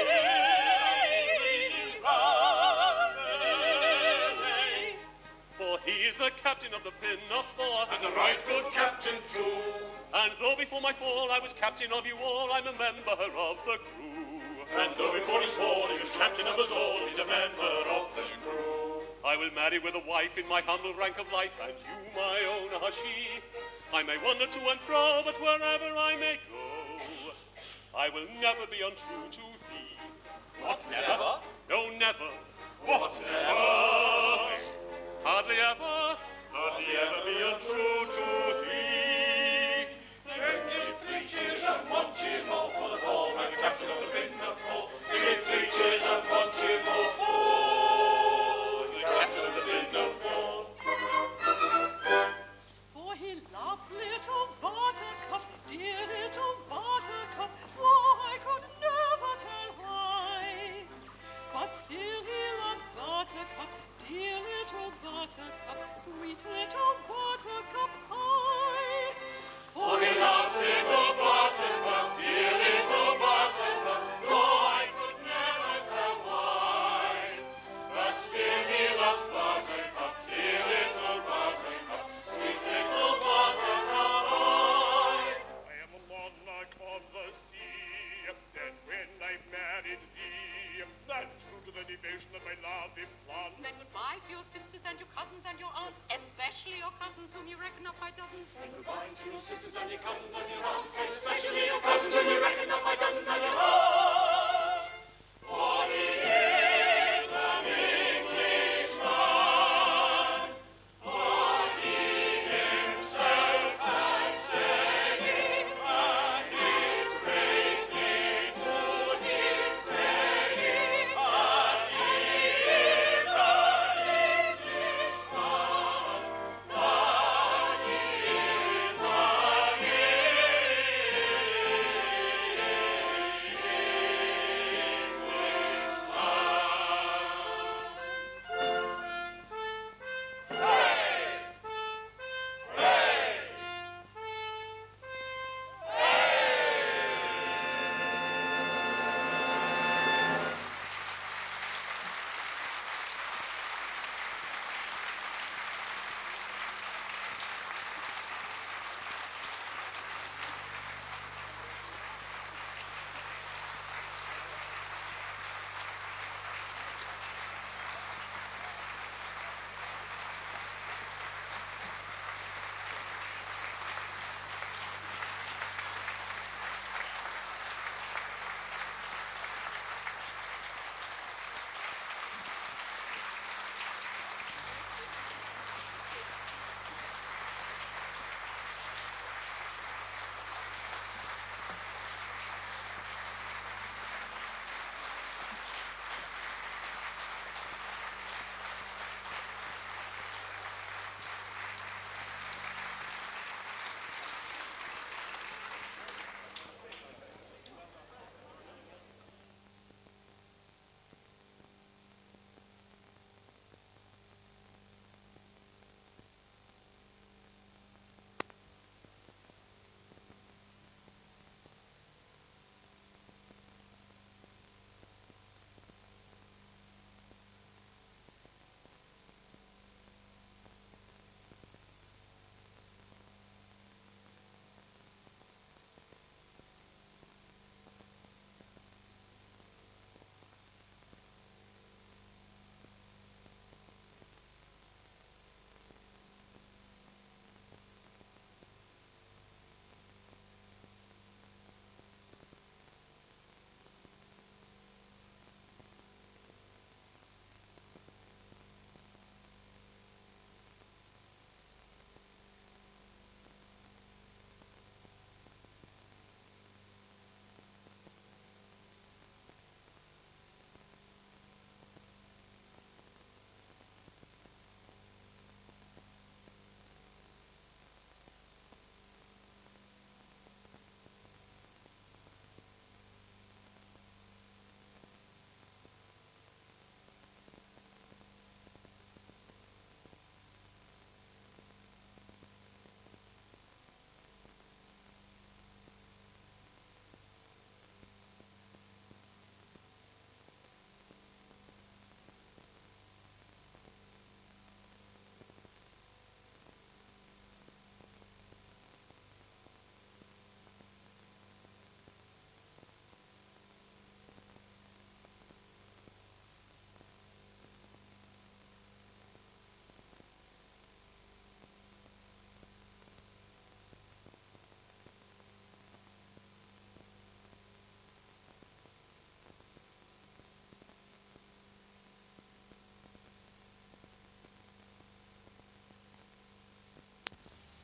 captain of the Pinafore, and the right good captain too. And though before my fall I was captain of you all, I'm a member of the crew. And though before his fall he was captain of us all, he's a member of the crew. I will marry with a wife in my humble rank of life, and you my own are she. I may wander to and fro, but wherever I may go, I will never be untrue to thee. What, never? No, never. What, never? Hardly ever. Hardly ever be untrue to thee. Then give 3 cheers and 1 cheer more for the fall and the captain of the Pinafore. Give 3 cheers and 1 cheer more for the captain of the Pinafore. For he loves little Buttercup, dear little Buttercup. Oh, I could never tell why. But still he loves Buttercup, dear little Buttercup, sweet little Buttercup pie. For he loves little Buttercup, dear little Buttercup. Oh, I could never tell why. But still he loves Buttercup, dear little Buttercup, sweet little Buttercup pie. I am a monarch of the sea, and when I married thee, that true to the devotion of my love implants. Then goodbye to your sisters and your cousins and your aunts, especially your cousins whom you reckon up by dozens. Goodbye to your sisters and your cousins and your aunts, especially your cousins whom you reckon up by dozens and your aunts.